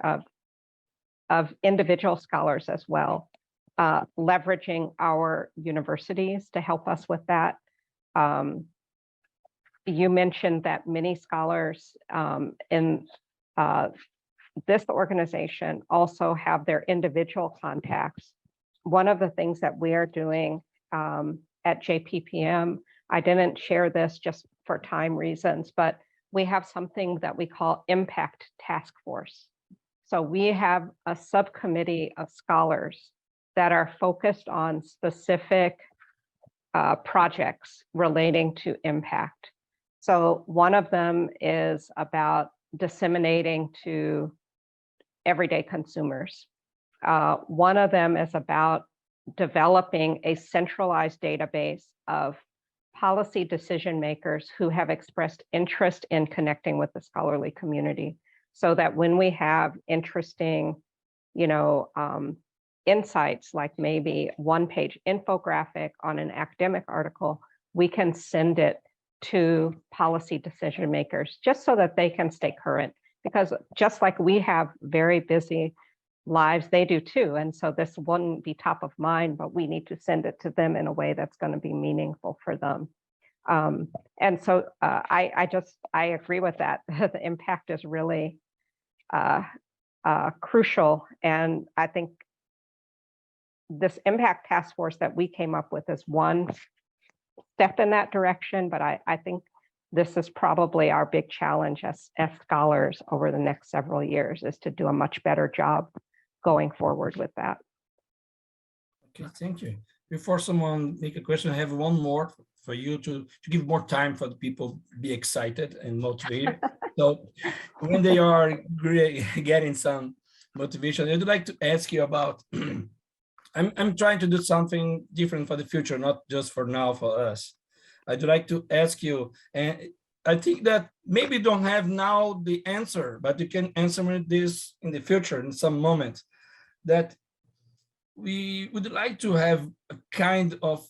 of individual scholars as well. leveraging our universities to help us with that. You mentioned that many scholars in this organization also have their individual contacts. One of the things that we are doing at JPPM, I didn't share this just for time reasons, but we have something that we call Impact Task Force. So we have a subcommittee of scholars that are focused on specific projects relating to impact. So one of them is about disseminating to everyday consumers. One of them is about developing a centralized database of policy decision makers who have expressed interest in connecting with the scholarly community, so that when we have interesting, insights, like maybe one-page infographic on an academic article, we can send it to policy decision makers just so that they can stay current. Because just like we have very busy lives, they do too. And so this wouldn't be top of mind, but we need to send it to them in a way that's going to be meaningful for them. And so I agree with that. The impact is really crucial. And I think this impact task force that we came up with is one step in that direction, but I think this is probably our big challenge as scholars over the next several years, is to do a much better job going forward with that. Okay, thank you. Before someone make a question, I have one more for you to give more time for the people be excited and motivated. So when they are getting some motivation, I'd like to ask you about, I'm trying to do something different for the future, not just for now for us. I'd like to ask you, and I think that maybe you don't have now the answer, but you can answer me this in the future in some moment, that we would like to have a kind of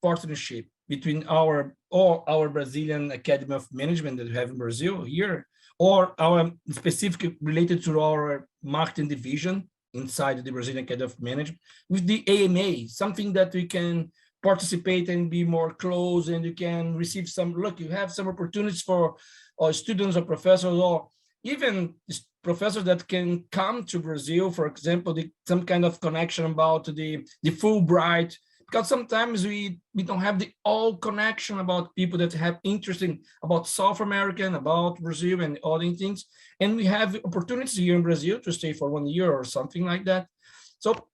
partnership between our Brazilian Academy of Management that we have in Brazil here, or our specific related to our marketing division inside the Brazilian Academy of Management with the AMA, something that we can participate and be more close, and you can receive some, look, you have some opportunities for students or professors, or even professors that can come to Brazil, for example, some kind of connection about the Fulbright, because sometimes we don't have the all connection about people that have interest in about South American, about Brazil and other things. And we have opportunities here in Brazil to stay for 1 year or something like that. So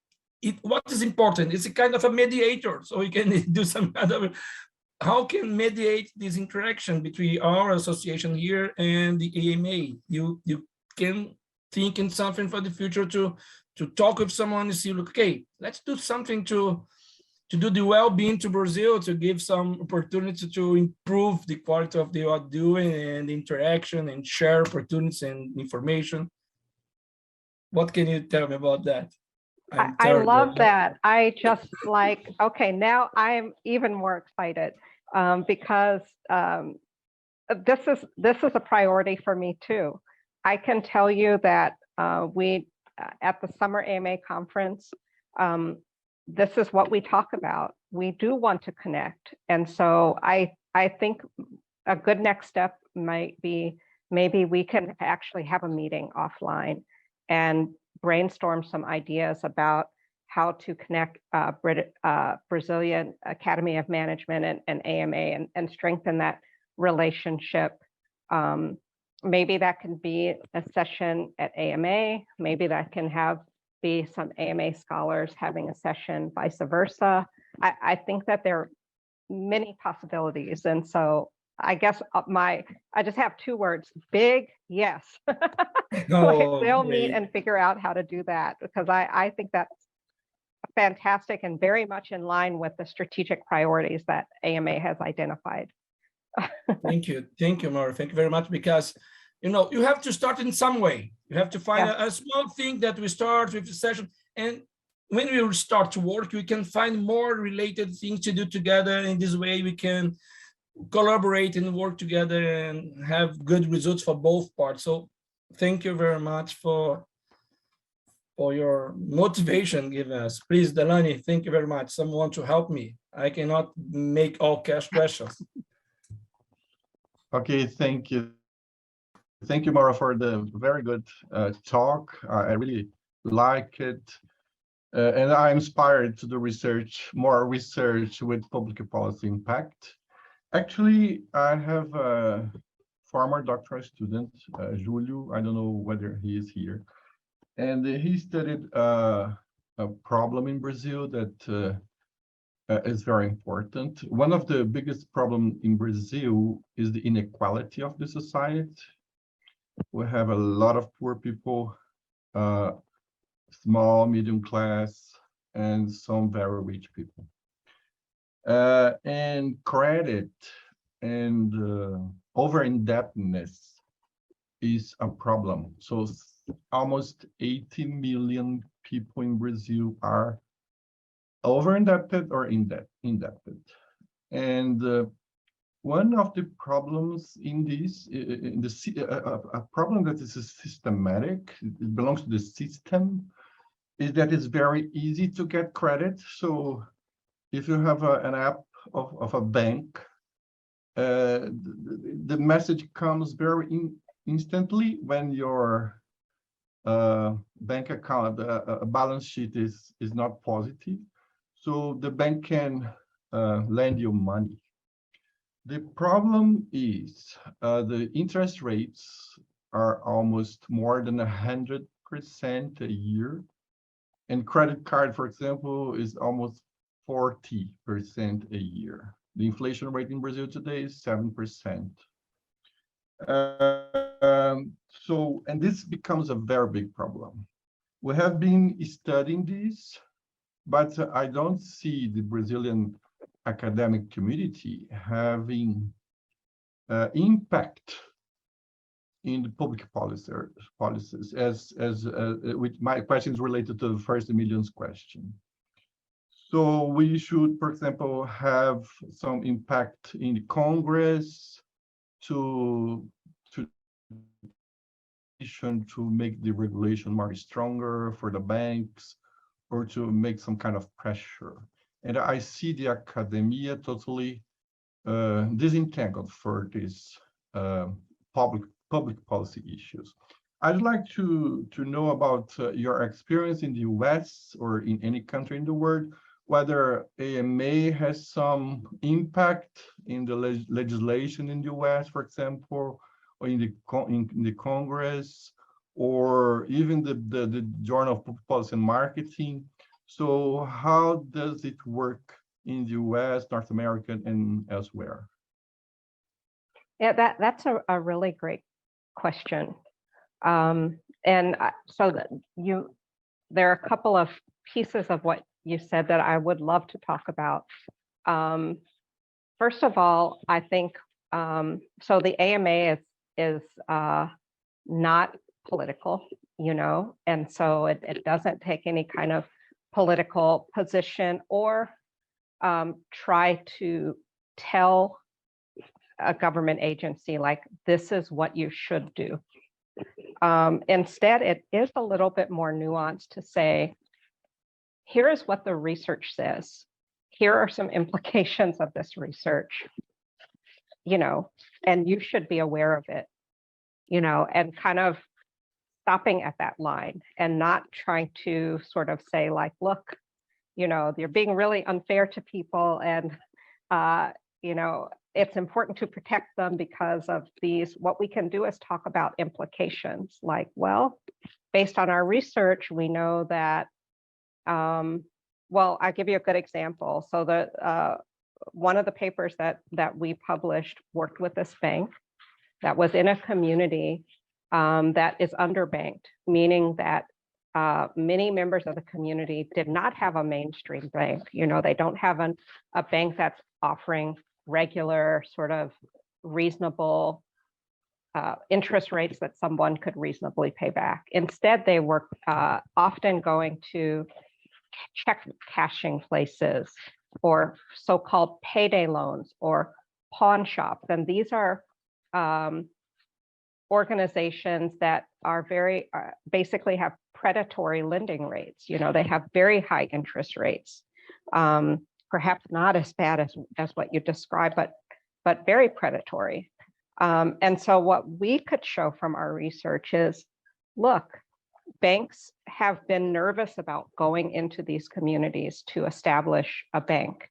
what is important? It's a kind of a mediator. So we can do some kind of, how can mediate this interaction between our association here and the AMA? You can think in something for the future to talk with someone and see, look, okay, let's do something to do the well-being to Brazil, to give some opportunity to improve the quality of the what doing and interaction and share opportunities and information. What can you tell me about that? I love that. I just like, okay, now I'm even more excited because this is a priority for me too. I can tell you that we, at the Summer AMA Conference, this is what we talk about. We do want to connect. And so I think a good next step might be, maybe we can actually have a meeting offline and brainstorm some ideas about how to connect Brazilian Academy of Management and AMA and strengthen that relationship. Maybe that can be a session at AMA. Maybe that can be some AMA scholars having a session, vice versa. I think that there are many possibilities. And so I guess I just have 2 words: big yes. Oh, they'll meet and figure out how to do that, because I think that's fantastic and very much in line with the strategic priorities that AMA has identified. Thank you, Maura. Thank you very much, because you have to start in some way. You have to find a small thing that we start with the session, and when we will start to work, we can find more related things to do together. In this way, we can collaborate and work together and have good results for both parts. So thank you very much for for your motivation given us. Please, Delaney, thank you very much. Someone to help me. I cannot make all cash questions. Okay, thank you. Thank you, Maura, for the very good talk. I really like it. And I'm inspired to do more research with public policy impact. Actually, I have a former doctoral student, Julio. I don't know whether he is here. And he studied a problem in Brazil that is very important. One of the biggest problems in Brazil is the inequality of the society. We have a lot of poor people, small, medium class, and some very rich people. And credit and over-indebtedness is a problem. So almost 80 million people in Brazil are over-indebted or indebted. And one of the problems in this, a problem that is systematic, it belongs to the system, is that it's very easy to get credit. So if you have an app of a bank, the message comes very instantly when your bank account balance sheet is not positive. So the bank can lend you money. The problem is the interest rates are almost more than 100% a year. And credit card, for example, is almost 40% a year. The inflation rate in Brazil today is 7%. And this becomes a very big problem. We have been studying this, but I don't see the Brazilian academic community having impact in the public policies, as with my questions related to the first Emilio's question. So we should, for example, have some impact in the Congress to make the regulation more stronger for the banks, or to make some kind of pressure. And I see the academia totally disentangled for these public policy issues. I'd like to know about your experience in the US or in any country in the world, whether AMA has some impact in the legislation in the US, for example, or in the Congress, or even the Journal of Public Policy and Marketing. So how does it work in the US, North America, and elsewhere? Yeah, that's a really great question. So that there are a couple of pieces of what you said that I would love to talk about. First of all, I think, so the AMA is not political, and so it doesn't take any kind of political position or try to tell a government agency like, this is what you should do. Instead, it is a little bit more nuanced to say, here is what the research says. Here are some implications of this research, and you should be aware of it, and kind of stopping at that line and not trying to sort of say like, look, you're being really unfair to people, and it's important to protect them because of these. What we can do is talk about implications, like, well, based on our research, we know that, well, I'll give you a good example. So one of the papers that we published worked with this bank that was in a community that is underbanked, meaning that many members of the community did not have a mainstream bank. They don't have a bank that's offering regular sort of reasonable interest rates that someone could reasonably pay back. Instead, they were often going to check cashing places or so-called payday loans or pawn shops. And these are organizations that are very basically have predatory lending rates. You know, they have very high interest rates, perhaps not as bad as what you described, but very predatory. And so what we could show from our research is, look, banks have been nervous about going into these communities to establish a bank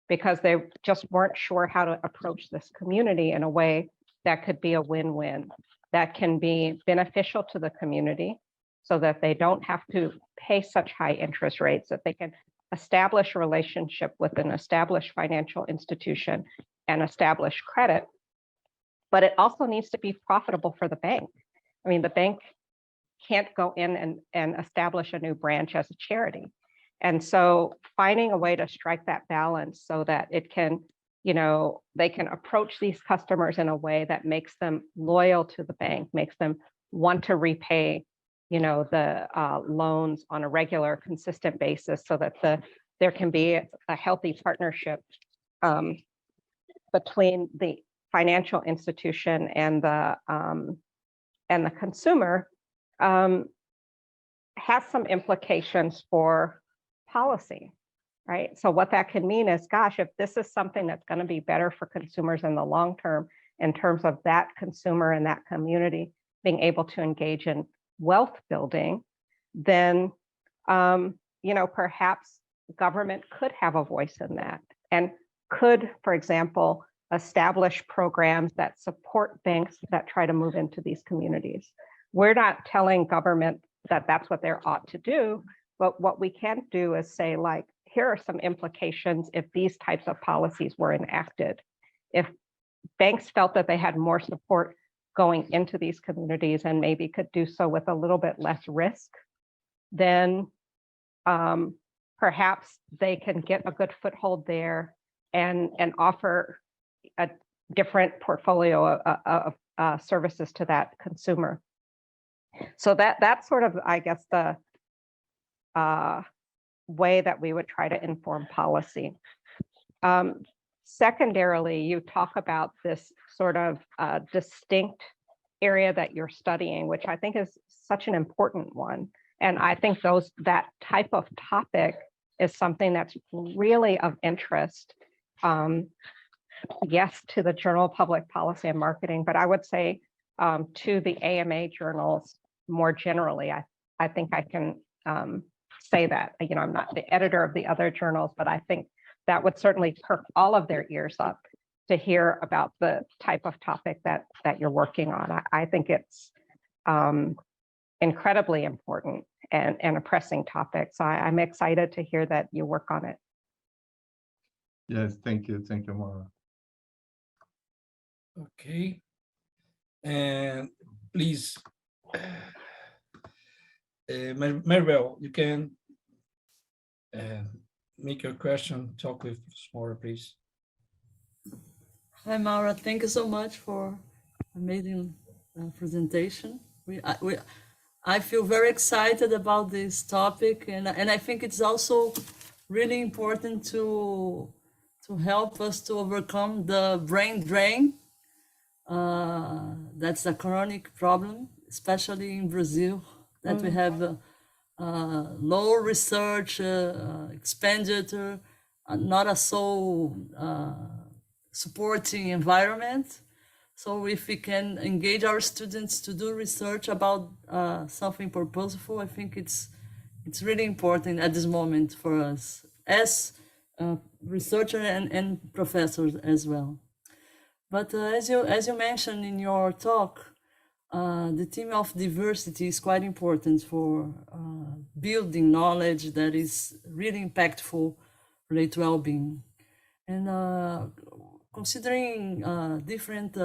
because they just weren't sure how to approach this community in a way that could be a win-win, that can be beneficial to the community so that they don't have to pay such high interest rates, that they can establish a relationship with an established financial institution and establish credit. But it also needs to be profitable for the bank. I mean, the bank can't go in and establish a new branch as a charity. And so finding a way to strike that balance so that it can, you know, they can approach these customers in a way that makes them loyal to the bank, makes them want to repay, you know, the loans on a regular, consistent basis, so that there can be a healthy partnership between the financial institution and the consumer, has some implications for policy, right? So what that can mean is, gosh, if this is something that's going to be better for consumers in the long term, in terms of that consumer and that community being able to engage in wealth building, then, you know, perhaps government could have a voice in that and could, for example, establish programs that support banks that try to move into these communities. We're not telling government that that's what they ought to do, but what we can do is say, like, here are some implications if these types of policies were enacted. If banks felt that they had more support going into these communities and maybe could do so with a little bit less risk, then perhaps they can get a good foothold there and offer a different portfolio of services to that consumer. So that's sort of, I guess, the way that we would try to inform policy. Secondarily, you talk about this sort of distinct area that you're studying, which I think is such an important one. And I think that type of topic is something that's really of interest, yes, to the Journal of Public Policy and Marketing, but I would say to the AMA journals more generally. I think I can say that. You know, I'm not the editor of the other journals, but I think that would certainly perk all of their ears up to hear about the type of topic that you're working on. I think it's incredibly important and a pressing topic. So I'm excited to hear that you work on it. Yes, thank you, Maura. Okay, and please, Maribel, you can make your question, talk with Maura, please. Hi, Maura. Thank you so much for amazing presentation. I feel very excited about this topic, and I think it's also really important to help us to overcome the brain drain. That's a chronic problem, especially in Brazil, that we have low research expenditure, not a so supporting environment. So if we can engage our students to do research about something purposeful, I think it's really important at this moment for us as researchers and professors as well. But as you mentioned in your talk, the theme of diversity is quite important for building knowledge that is really impactful related to well-being. And considering different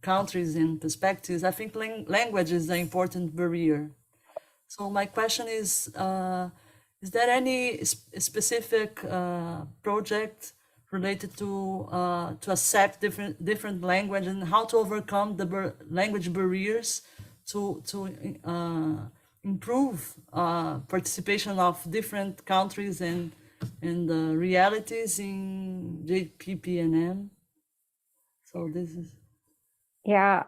countries and perspectives, I think language is an important barrier. So my question is there any specific project related to accept different language and how to overcome the language barriers to improve participation of different countries and realities in JPPNM? So this is... Yeah,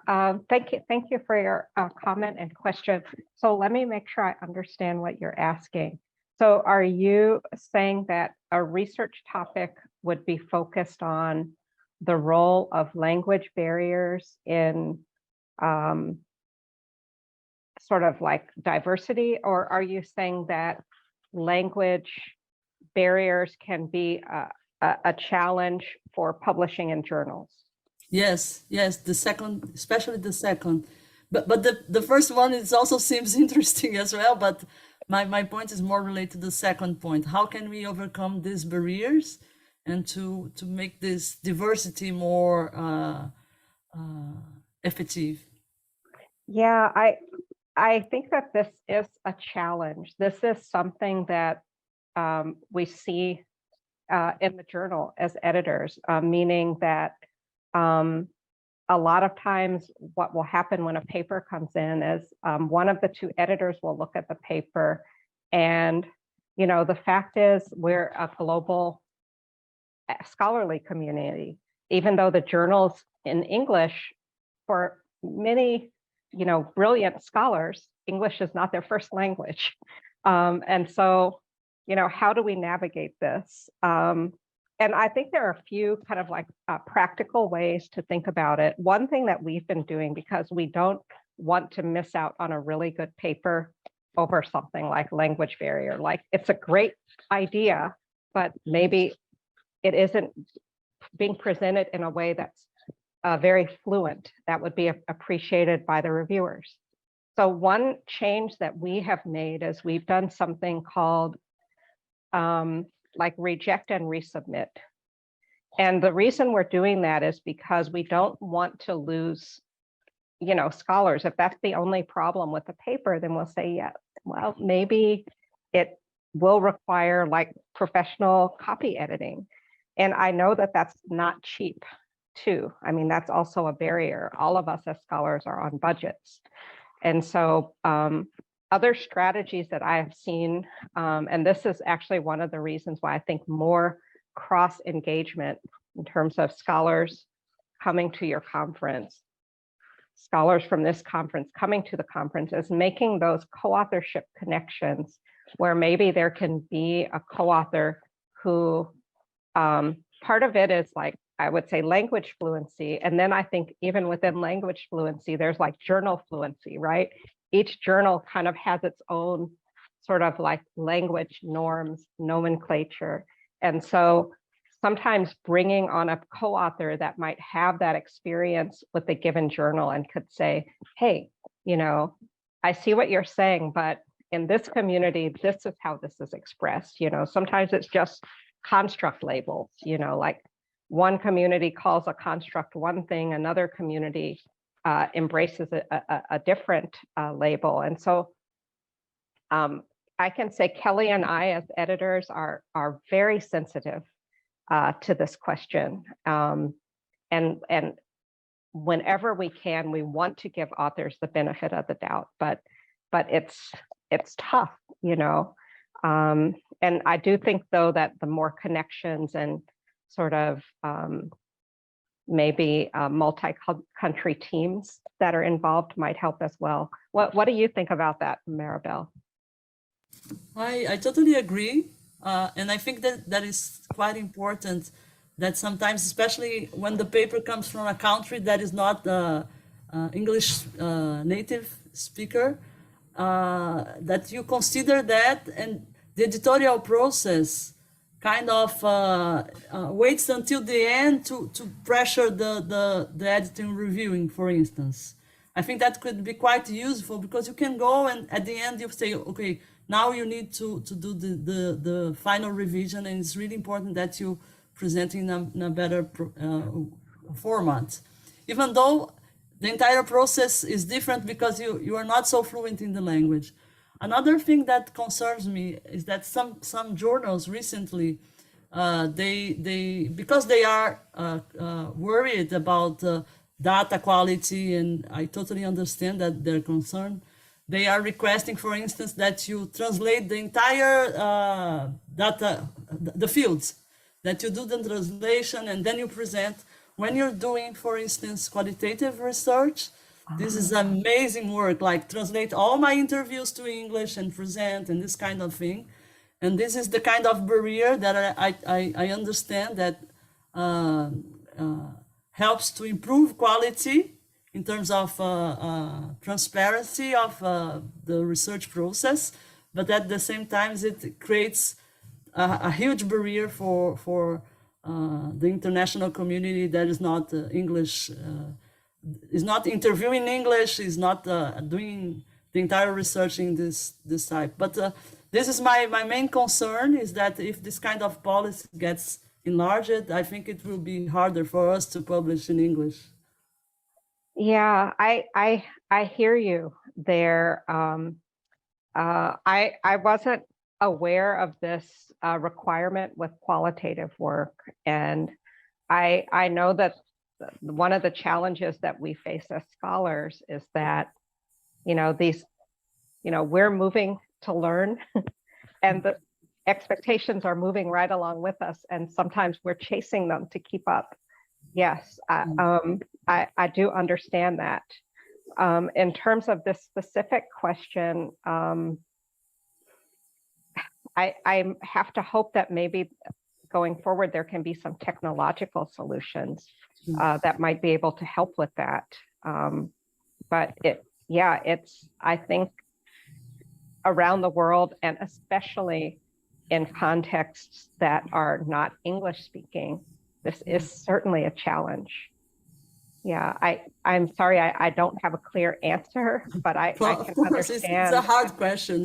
thank you for your comment and question. So let me make sure I understand what you're asking. So are you saying that a research topic would be focused on the role of language barriers in sort of like diversity, or are you saying that language barriers can be a challenge for publishing in journals? Yes, the second, especially the second. But the first one is also seems interesting as well, but my point is more related to the second point. How can we overcome these barriers and to make this diversity more effective? Yeah, I think that this is a challenge. This is something that we see in the journal as editors, meaning that a lot of times what will happen when a paper comes in is one of the two editors will look at the paper, and the fact is we're a global scholarly community, even though the journals in English, for many brilliant scholars, English is not their first language. And so, how do we navigate this? And I think there are a few kind of like practical ways to think about it. One thing that we've been doing, because we don't want to miss out on a really good paper over something like language barrier, like it's a great idea, but maybe it isn't being presented in a way that's very fluent, that would be appreciated by the reviewers. So one change that we have made is we've done something called like reject and resubmit. And the reason we're doing that is because we don't want to lose, scholars. If that's the only problem with the paper, then we'll say, yeah, well, maybe it will require like professional copy editing. And I know that that's not cheap too. I mean, that's also a barrier. All of us as scholars are on budgets. And so other strategies that I have seen, and this is actually one of the reasons why I think more cross engagement in terms of scholars coming to your conference, scholars from this conference coming to the conference, is making those co-authorship connections where maybe there can be a co-author who part of it is like, I would say language fluency. And then I think even within language fluency, there's like journal fluency, right? Each journal kind of has its own sort of like language norms, nomenclature. And so sometimes bringing on a co-author that might have that experience with a given journal and could say, hey, I see what you're saying, but in this community, this is how this is expressed. Sometimes it's just construct labels, like one community calls a construct one thing, another community embraces a different label. And so I can say Kelly and I as editors are very sensitive to this question. And whenever we can, we want to give authors the benefit of the doubt, but it's tough, and I do think though that the more connections and sort of maybe multi-country teams that are involved might help as well. What do you think about that, Maribel? I totally agree. And I think that is quite important, that sometimes, especially when the paper comes from a country that is not English native speaker, that you consider that, and the editorial process kind of waits until the end to pressure the editing reviewing, for instance. I think that could be quite useful, because you can go and at the end you say, okay, now you need to do the final revision, and it's really important that you present in a better format. Even though the entire process is different because you are not so fluent in the language. Another thing that concerns me is that some journals recently, because they are worried about data quality, and I totally understand that they're concerned, they are requesting, for instance, that you translate the entire data, the fields, that you do the translation and then you present when you're doing, for instance, qualitative research, this is amazing work, like translate all my interviews to English and present and this kind of thing. And this is the kind of barrier that I understand that helps to improve quality in terms of transparency of the research process, but at the same time it creates a huge barrier for the international community that is not English, is not interviewing English, is not doing the entire research in this type. But this is my main concern, is that if this kind of policy gets enlarged, I think it will be harder for us to publish in English. Yeah, I hear you there. I wasn't aware of this requirement with qualitative work, and I know that one of the challenges that we face as scholars is that, we're moving to learn and the expectations are moving right along with us, and sometimes we're chasing them to keep up. Yes, I do understand that. In terms of this specific question, I have to hope that maybe going forward there can be some technological solutions that might be able to help with that. But it's, I think, around the world, and especially in contexts that are not English speaking, this is certainly a challenge. Yeah, I'm sorry, I don't have a clear answer, but I can understand. It's a hard question.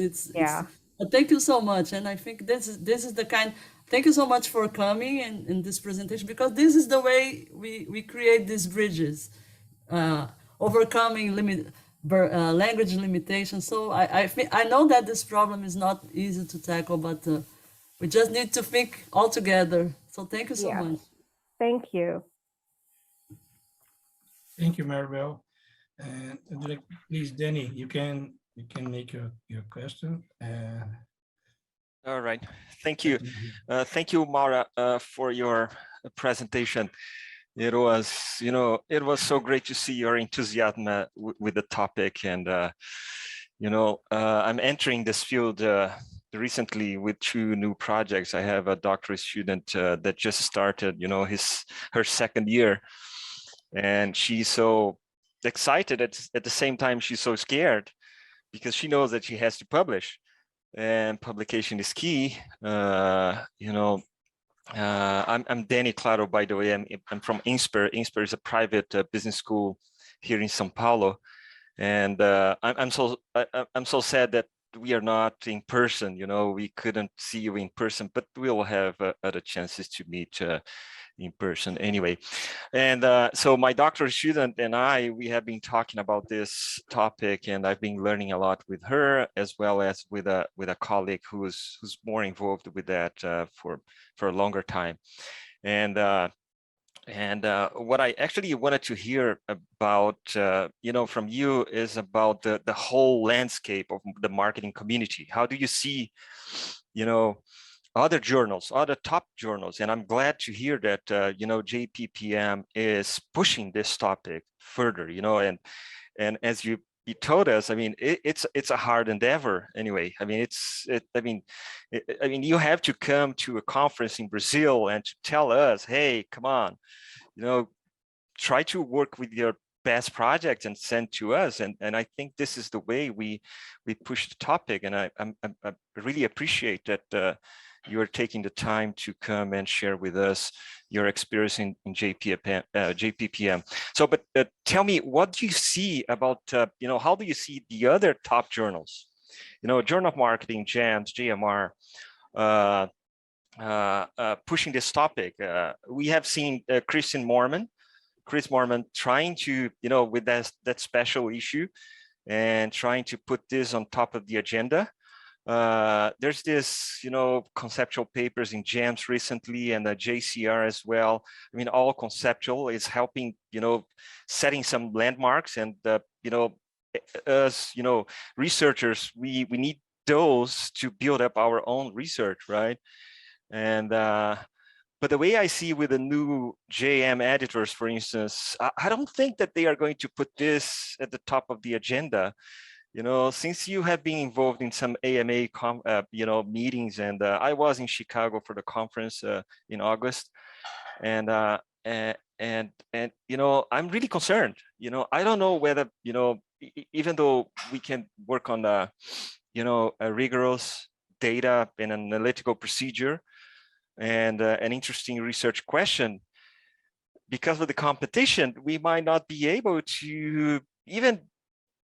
But thank you so much. And I think this is the kind, thank you so much for coming in this presentation, because this is the way we create these bridges, overcoming language limitations. So I know that this problem is not easy to tackle, but we just need to think all together. So thank you so much. Thank you. Thank you, Maribel. And please, Danny, you can make your question. All right, thank you. Thank you, Maura, for your presentation. It was so great to see your enthusiasm with the topic. And, I'm entering this field recently with 2 new projects. I have a doctorate student that just started, her second year. And she's so excited at the same time she's so scared, because she knows that she has to publish, and publication is key. I'm Danny Claro, by the way. I'm from INSPER. INSPER is a private business school here in São Paulo, and I'm so sad that we are not in person. We couldn't see you in person, but we'll have other chances to meet in person anyway. And so my doctoral student and we have been talking about this topic, and I've been learning a lot with her, as well as with a colleague who's more involved with that for a longer time. And what I actually wanted to hear about, from you, is about the whole landscape of the marketing community. How do you see, other journals, other top journals? And I'm glad to hear that, JPPM is pushing this topic further, and as you told us, I mean, it's a hard endeavor anyway. I mean, you have to come to a conference in Brazil and to tell us, hey, come on, try to work with your best project and send to us. And I think this is the way we push the topic. And I really appreciate that you are taking the time to come and share with us your experience in JPPM. So, but tell me, what do you see about, how do you see the other top journals? Journal of Marketing, JAMS, JMR, pushing this topic. We have seen Chris Moorman trying to, with that special issue, and trying to put this on top of the agenda. There's this, conceptual papers in JAMS recently, and the JCR as well. I mean, all conceptual is helping, setting some landmarks, and, us, researchers, we need those to build up our own research, right? And, But the way I see with the new JM editors, for instance, I don't think that they are going to put this at the top of the agenda. You know, since you have been involved in some AMA, meetings, and I was in Chicago for the conference in August, and you know, I'm really concerned. You know, I don't know whether, you know, even though we can work on the, you know, a rigorous data and analytical procedure and an interesting research question, because of the competition, we might not be able to even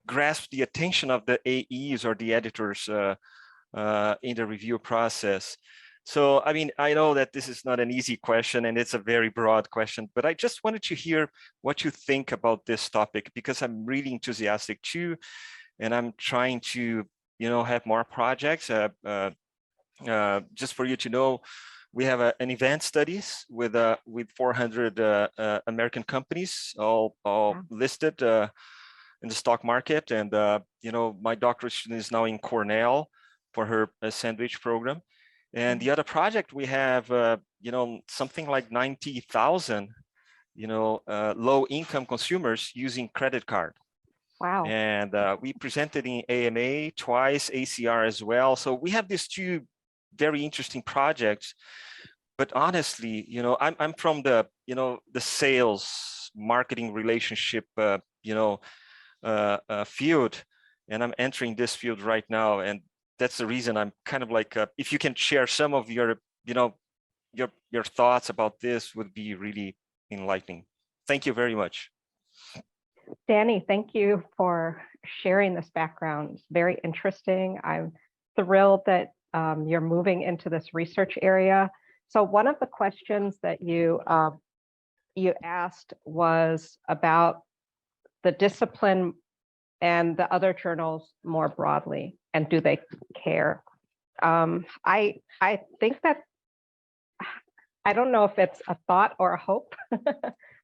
grasp the attention of the AEs or the editors in the review process. So, I mean, I know that this is not an easy question and it's a very broad question, but I just wanted to hear what you think about this topic, because I'm really enthusiastic too. And I'm trying to, you know, have more projects. Just for you to know, we have an event studies with 400 American companies, all listed in the stock market. And, you know, my doctoral student is now in Cornell for her sandwich program. And the other project we have, you know, something like 90,000, you know, low income consumers using credit card. Wow. And we presented in AMA twice, ACR as well. So we have these two very interesting projects. But honestly, you know, I'm from the, you know, the sales marketing relationship, you know, field, and I'm entering this field right now. And that's the reason I'm kind of like, if you can share some of your, you know, your thoughts about this would be really enlightening. Thank you very much. Danny, thank you for sharing this background. It's very interesting. I'm thrilled that you're moving into this research area. So one of the questions that you asked was about the discipline and the other journals more broadly, and do they care? I think that, I don't know if it's a thought or a hope,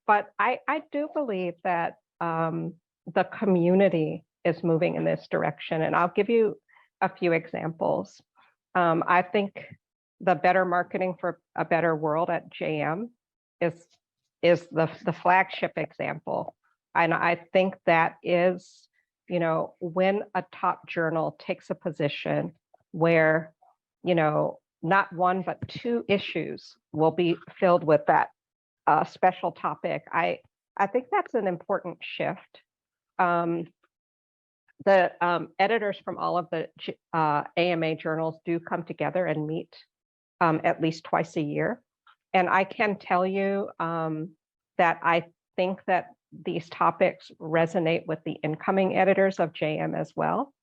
but I do believe that the community is moving in this direction. And I'll give you a few examples. I think the Better Marketing for a Better World at JM is the flagship example. And I think that is, you know, when a top journal takes a position where, you know, not one, but two issues will be filled with that special topic. I think that's an important shift. The editors from all of the AMA journals do come together and meet at least twice a year. And I can tell you that I think that these topics resonate with the incoming editors of JM as well,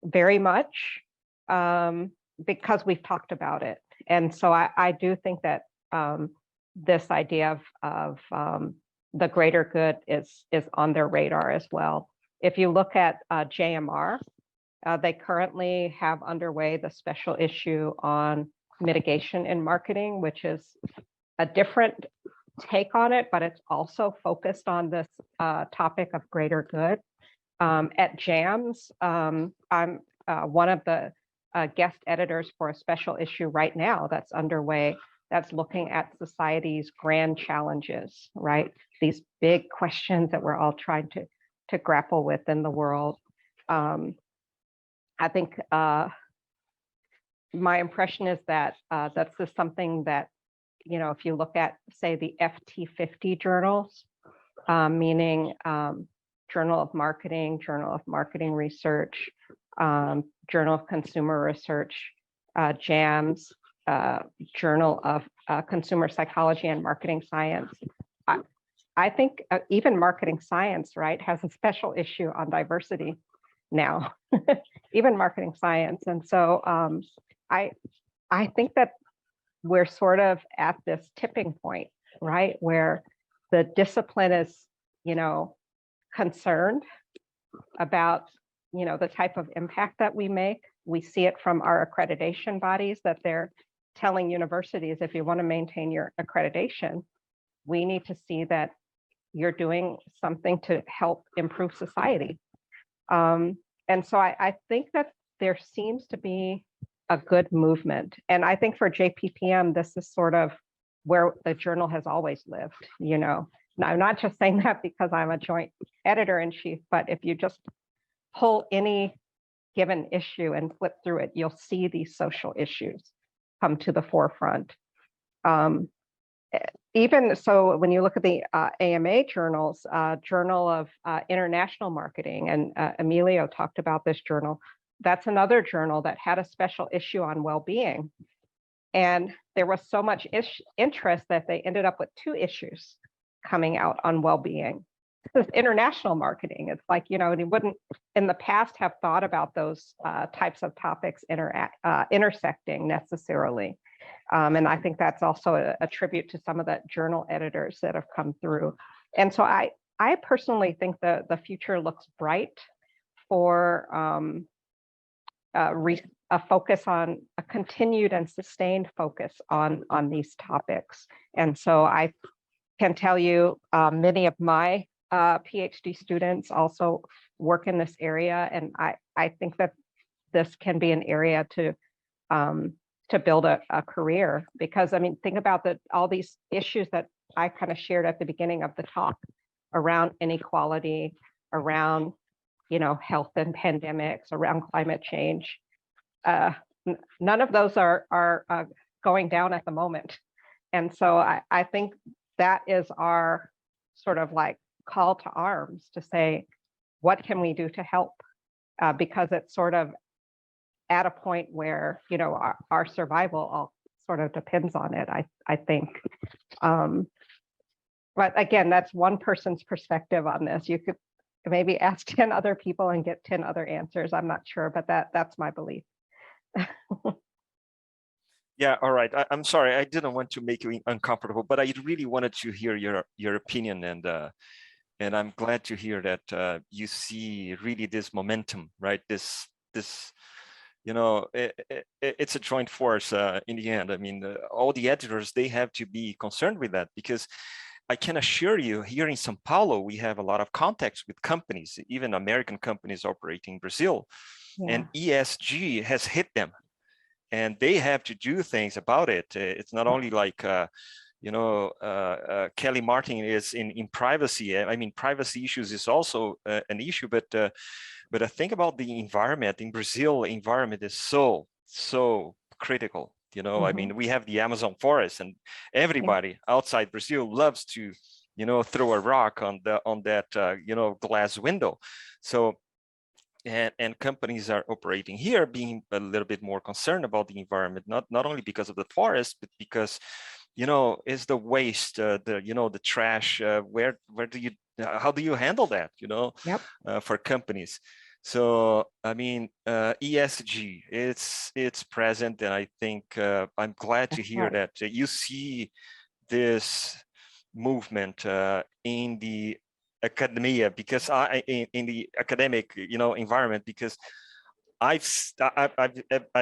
very much, because we've talked about it. And so I do think that this idea of the greater good is on their radar as well. If you look at JMR, they currently have underway the special issue on mitigation in marketing, which is a different take on it, but it's also focused on this topic of greater good. At JAMS, I'm one of the guest editors for a special issue right now that's underway that's looking at society's grand challenges, right? These big questions that we're all trying to grapple with in the world. I think my impression is that that's just something that, you know, if you look at, say, the FT50 journals, meaning Journal of Marketing, Journal of Marketing Research, Journal of Consumer Research, JAMS, Journal of Consumer Psychology and Marketing Science. I think even Marketing Science, right, has a special issue on diversity now, even Marketing Science. And so I think that we're sort of at this tipping point, right, where the discipline is, you know, concerned about, you know, the type of impact that we make. We see it from our accreditation bodies that they're telling universities, if you want to maintain your accreditation, we need to see that you're doing something to help improve society. And so I think that there seems to be a good movement. And I think for JPPM, this is sort of where the journal has always lived, you know. Now, I'm not just saying that because I'm a joint editor-in-chief, but if you just pull any given issue and flip through it, you'll see these social issues come to the forefront. Even so, when you look at the AMA journals, Journal of International Marketing, and Emílio talked about this journal, that's another journal that had a special issue on well-being. And there was so much interest that they ended up with 2 issues coming out on well-being. This is international marketing. It's like, you know, they wouldn't in the past have thought about those types of topics intersecting necessarily. And I think that's also a tribute to some of the journal editors that have come through. And so I personally think the future looks bright for a focus on a continued and sustained focus on these topics. And so I can tell you many of my PhD students also work in this area. And I think that this can be an area to build a career, because I mean, think about all these issues that I kind of shared at the beginning of the talk around inequality, around, you know, health and pandemics, around climate change. None of those are going down at the moment. And so I think that is our sort of like call to arms to say, what can we do to help? Because it's sort of at a point where, you know, our survival all sort of depends on it, I think. But again, that's one person's perspective on this. You could maybe ask 10 other people and get 10 other answers. I'm not sure, but that's my belief. Yeah, all right. I'm sorry, I didn't want to make you uncomfortable, but I really wanted to hear your opinion, and I'm glad to hear that you see really this momentum, right? This you know, it's a joint force in the end. I mean, all the editors, they have to be concerned with that, because I can assure you, here in São Paulo, we have a lot of contacts with companies, even American companies operating in Brazil, and ESG has hit them, and they have to do things about it. It's not only like, you know, Kelly Martin is in privacy. I mean, privacy issues is also an issue, but I think about the environment in Brazil. Environment is so critical. You know, I mean, we have the Amazon forest, and everybody outside Brazil loves to, you know, throw a rock on that you know, glass window. So, and companies are operating here being a little bit more concerned about the environment, not only because of the forest, but because, you know, is the waste, you know, the trash, where do you, how do you handle that, you know, for companies? So, I mean, ESG, it's present, and I think I'm glad to hear that you see this movement in the academia, because in the academic, you know, environment, because I've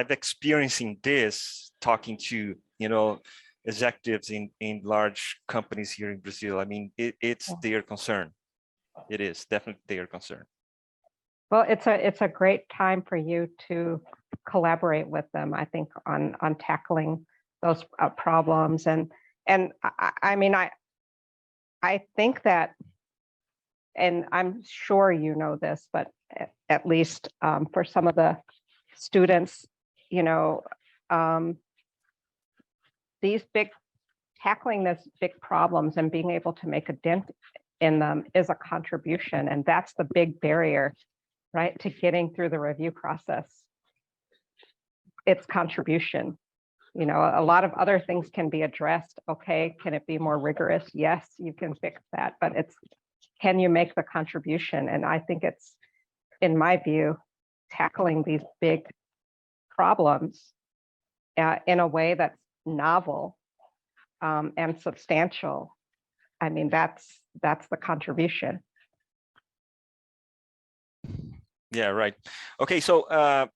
experiencing this talking to, you know, executives in large companies here in Brazil. I mean, it's their concern. It is definitely their concern. Well, it's a great time for you to collaborate with them, I think, on tackling those problems. And I mean, I think that, and I'm sure you know this, but at least for some of the students, you know, tackling these big problems and being able to make a dent in them is a contribution. And that's the big barrier, right, to getting through the review process. It's contribution. You know, a lot of other things can be addressed. Okay, can it be more rigorous? Yes, you can fix that, but it's, can you make the contribution? And I think it's, in my view, tackling these big problems in a way that's novel and substantial. I mean, that's the contribution. Yeah, right. Okay, so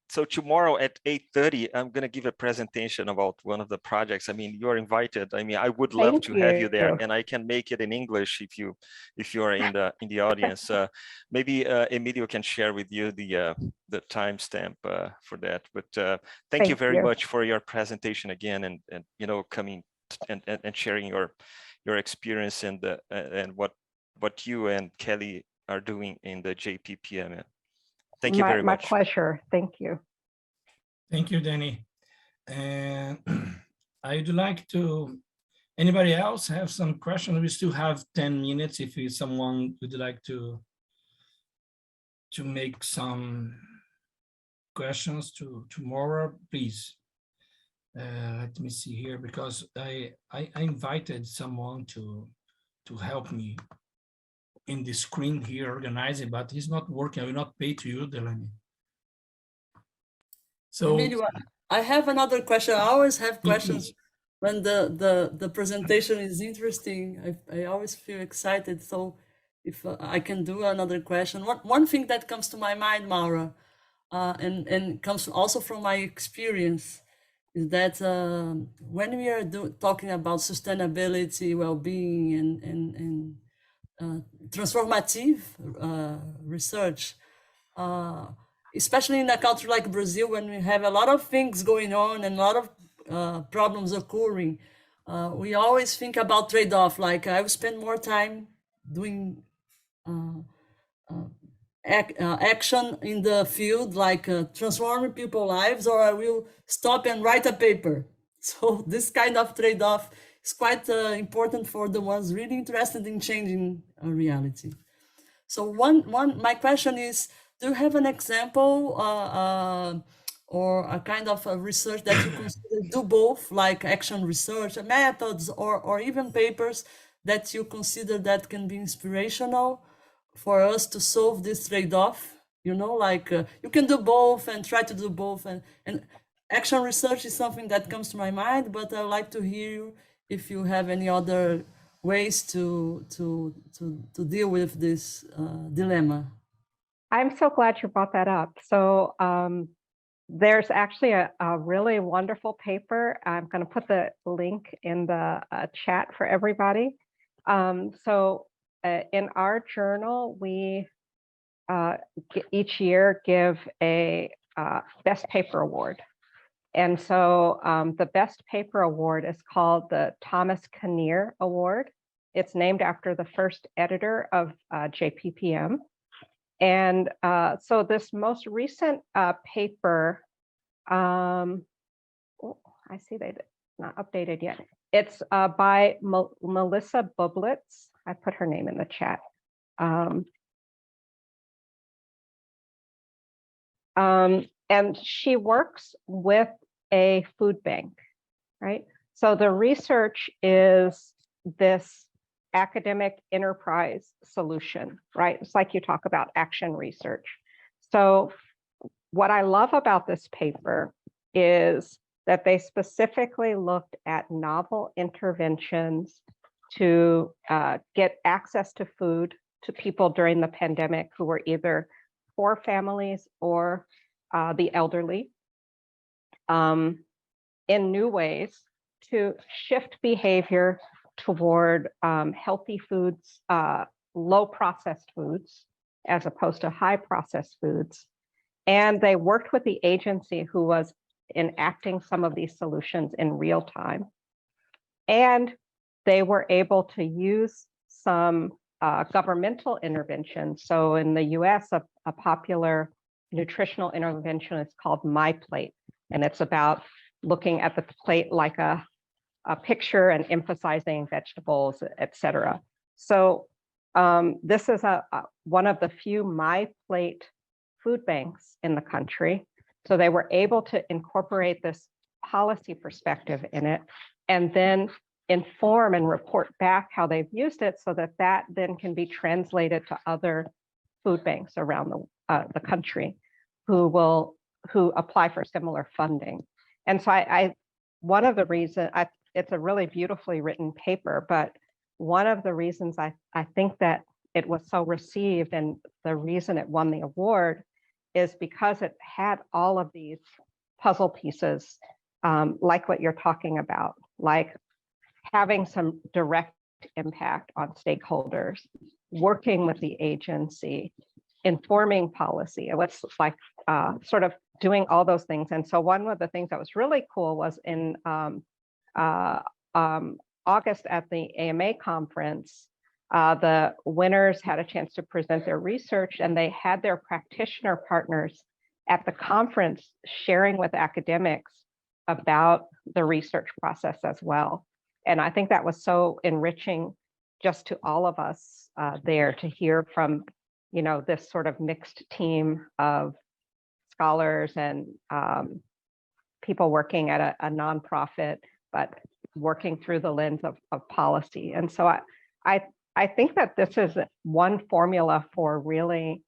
so tomorrow at 8:30, I'm gonna give a presentation about one of the projects. I mean, you're invited. I mean, I would love Thank to have you there, you. and I can make it in English if you are in the audience. Maybe Emílio can share with you the timestamp for that. But thank you very much for your presentation again, and you know, coming and sharing your experience and what you and Kelly are doing in the JPPM. Thank you very much. My pleasure. Thank you. Thank you, Danny. And I'd like to, anybody else have some questions? We still have 10 minutes if someone would like to make some questions to Maura, please. Let me see here, because I invited someone to help me in the screen here organizing, but he's not working. I will not pay to you, Delaney. So Emílio, I have another question. I always have questions when the presentation is interesting. I always feel excited. So if I can do another question. One thing that comes to my mind, Maura, and comes also from my experience, is that when we are talking about sustainability, well-being, and transformative research, especially in a country like Brazil, when we have a lot of things going on and a lot of problems occurring, we always think about trade-off, like I will spend more time doing action in the field, like transforming people's lives, or I will stop and write a paper. So this kind of trade-off is quite important for the ones really interested in changing reality. So my question is, do you have an example or a kind of a research that you consider do both, like action research, methods, or even papers that you consider that can be inspirational for us to solve this trade-off? You know, like you can do both and try to do both, and action research is something that comes to my mind, but I'd like to hear you if you have any other ways to deal with this dilemma. I'm so glad you brought that up. So there's actually a really wonderful paper. I'm going to put the link in the chat for everybody. In our journal, we each year give a best paper award. And so the best paper award is called the Thomas Kinnear Award. It's named after the first editor of JPPM. And so this most recent paper, I see they've not updated yet. It's by Melissa Bublitz. I put her name in the chat. And she works with a food bank, right? So the research is this academic enterprise solution, right? It's like you talk about action research. So what I love about this paper is that they specifically looked at novel interventions to get access to food to people during the pandemic who were either poor families or the elderly, in new ways to shift behavior toward healthy foods, low processed foods, as opposed to high processed foods. And they worked with the agency who was enacting some of these solutions in real time. And they were able to use some governmental interventions. So in the US, a popular nutritional intervention is called My Plate. And it's about looking at the plate like a picture and emphasizing vegetables, et cetera. So this is one of the few My Plate food banks in the country. So they were able to incorporate this policy perspective in it and then inform and report back how they've used it so that that then can be translated to other food banks around the country who apply for similar funding. And so one of the reasons, it's a really beautifully written paper, but one of the reasons I think that it was so received and the reason it won the award is because it had all of these puzzle pieces, like what you're talking about, like having some direct impact on stakeholders, working with the agency, informing policy. It was like sort of doing all those things. And so one of the things that was really cool was in August at the AMA conference, the winners had a chance to present their research, and they had their practitioner partners at the conference sharing with academics about the research process as well. And I think that was so enriching just to all of us there to hear from, you know, this sort of mixed team of scholars and people working at a nonprofit, but working through the lens of policy. And so I think that this is one formula for really,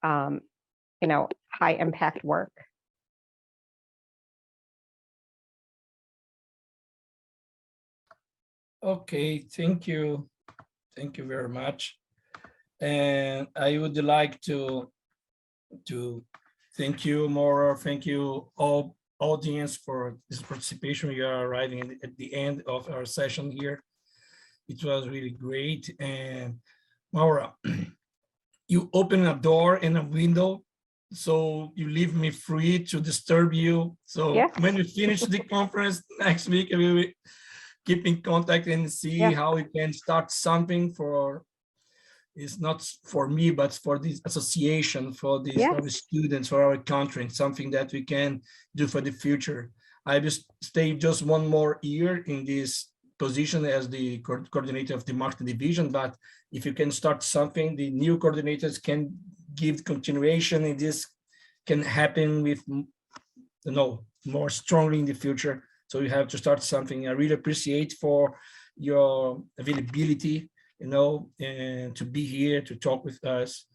you know, high impact work. Okay, thank you. Thank you very much. And I would like to thank you, Maura. Thank you all audience for this participation. We are arriving at the end of our session here. It was really great. And Maura, you open a door and a window, so you leave me free to disturb you. So yes. When we finish the conference next week, we will keep in contact and see how we can start something for, it's not for me, but for this association, for these our students, for our country, and something that we can do for the future. I will stay just one more year in this position as the coordinator of the marketing division, but if you can start something, the new coordinators can give continuation, and this can happen with, you know, more strongly in the future. So you have to start something. I really appreciate for your availability, you know, and to be here to talk with us.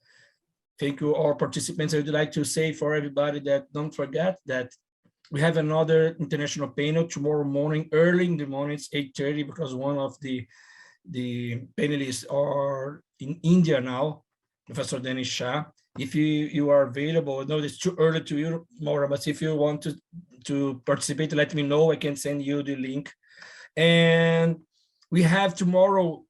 Thank you, all participants. I would like to say for everybody that don't forget that we have another international panel tomorrow morning, early in the morning, it's 8:30, because one of the panelists are in India now, Professor Dennis Shah. If you are available, I know it's too early to you, Maura, but if you want to participate, let me know. I can send you the link. And we have tomorrow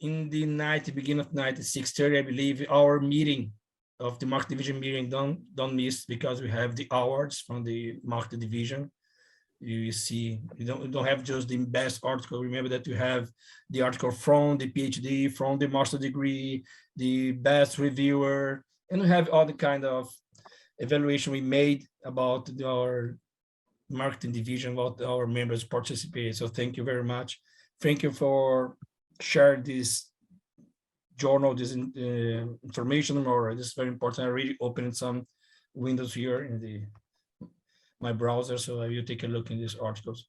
in the night, the beginning of night at 6:30, I believe, our meeting of the market division meeting. Don't miss, because we have the awards from the market division. You see, you don't have just the best article. Remember that you have the article from the PhD, from the master degree, the best reviewer, and we have all the kind of evaluation we made about our marketing division, what our members participate. So thank you very much. Thank you for sharing this journal, this information, or this is very important. I really opened some windows here in my browser, so I will take a look in these articles.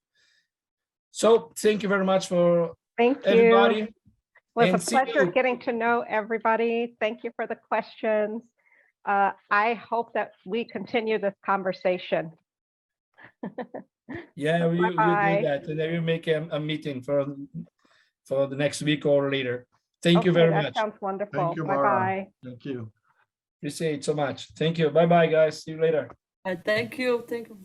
So thank you very much for everybody. It was a pleasure getting to know everybody. Thank you for the questions. I hope that we continue this conversation. Yeah, we will do that, and then we'll make a meeting for the next week or later. Thank you very much. That sounds wonderful. Thank you, Maura. Bye-bye. Thank you. Appreciate it so much. Thank you. Bye-bye, guys. See you later. Thank you. Thank you.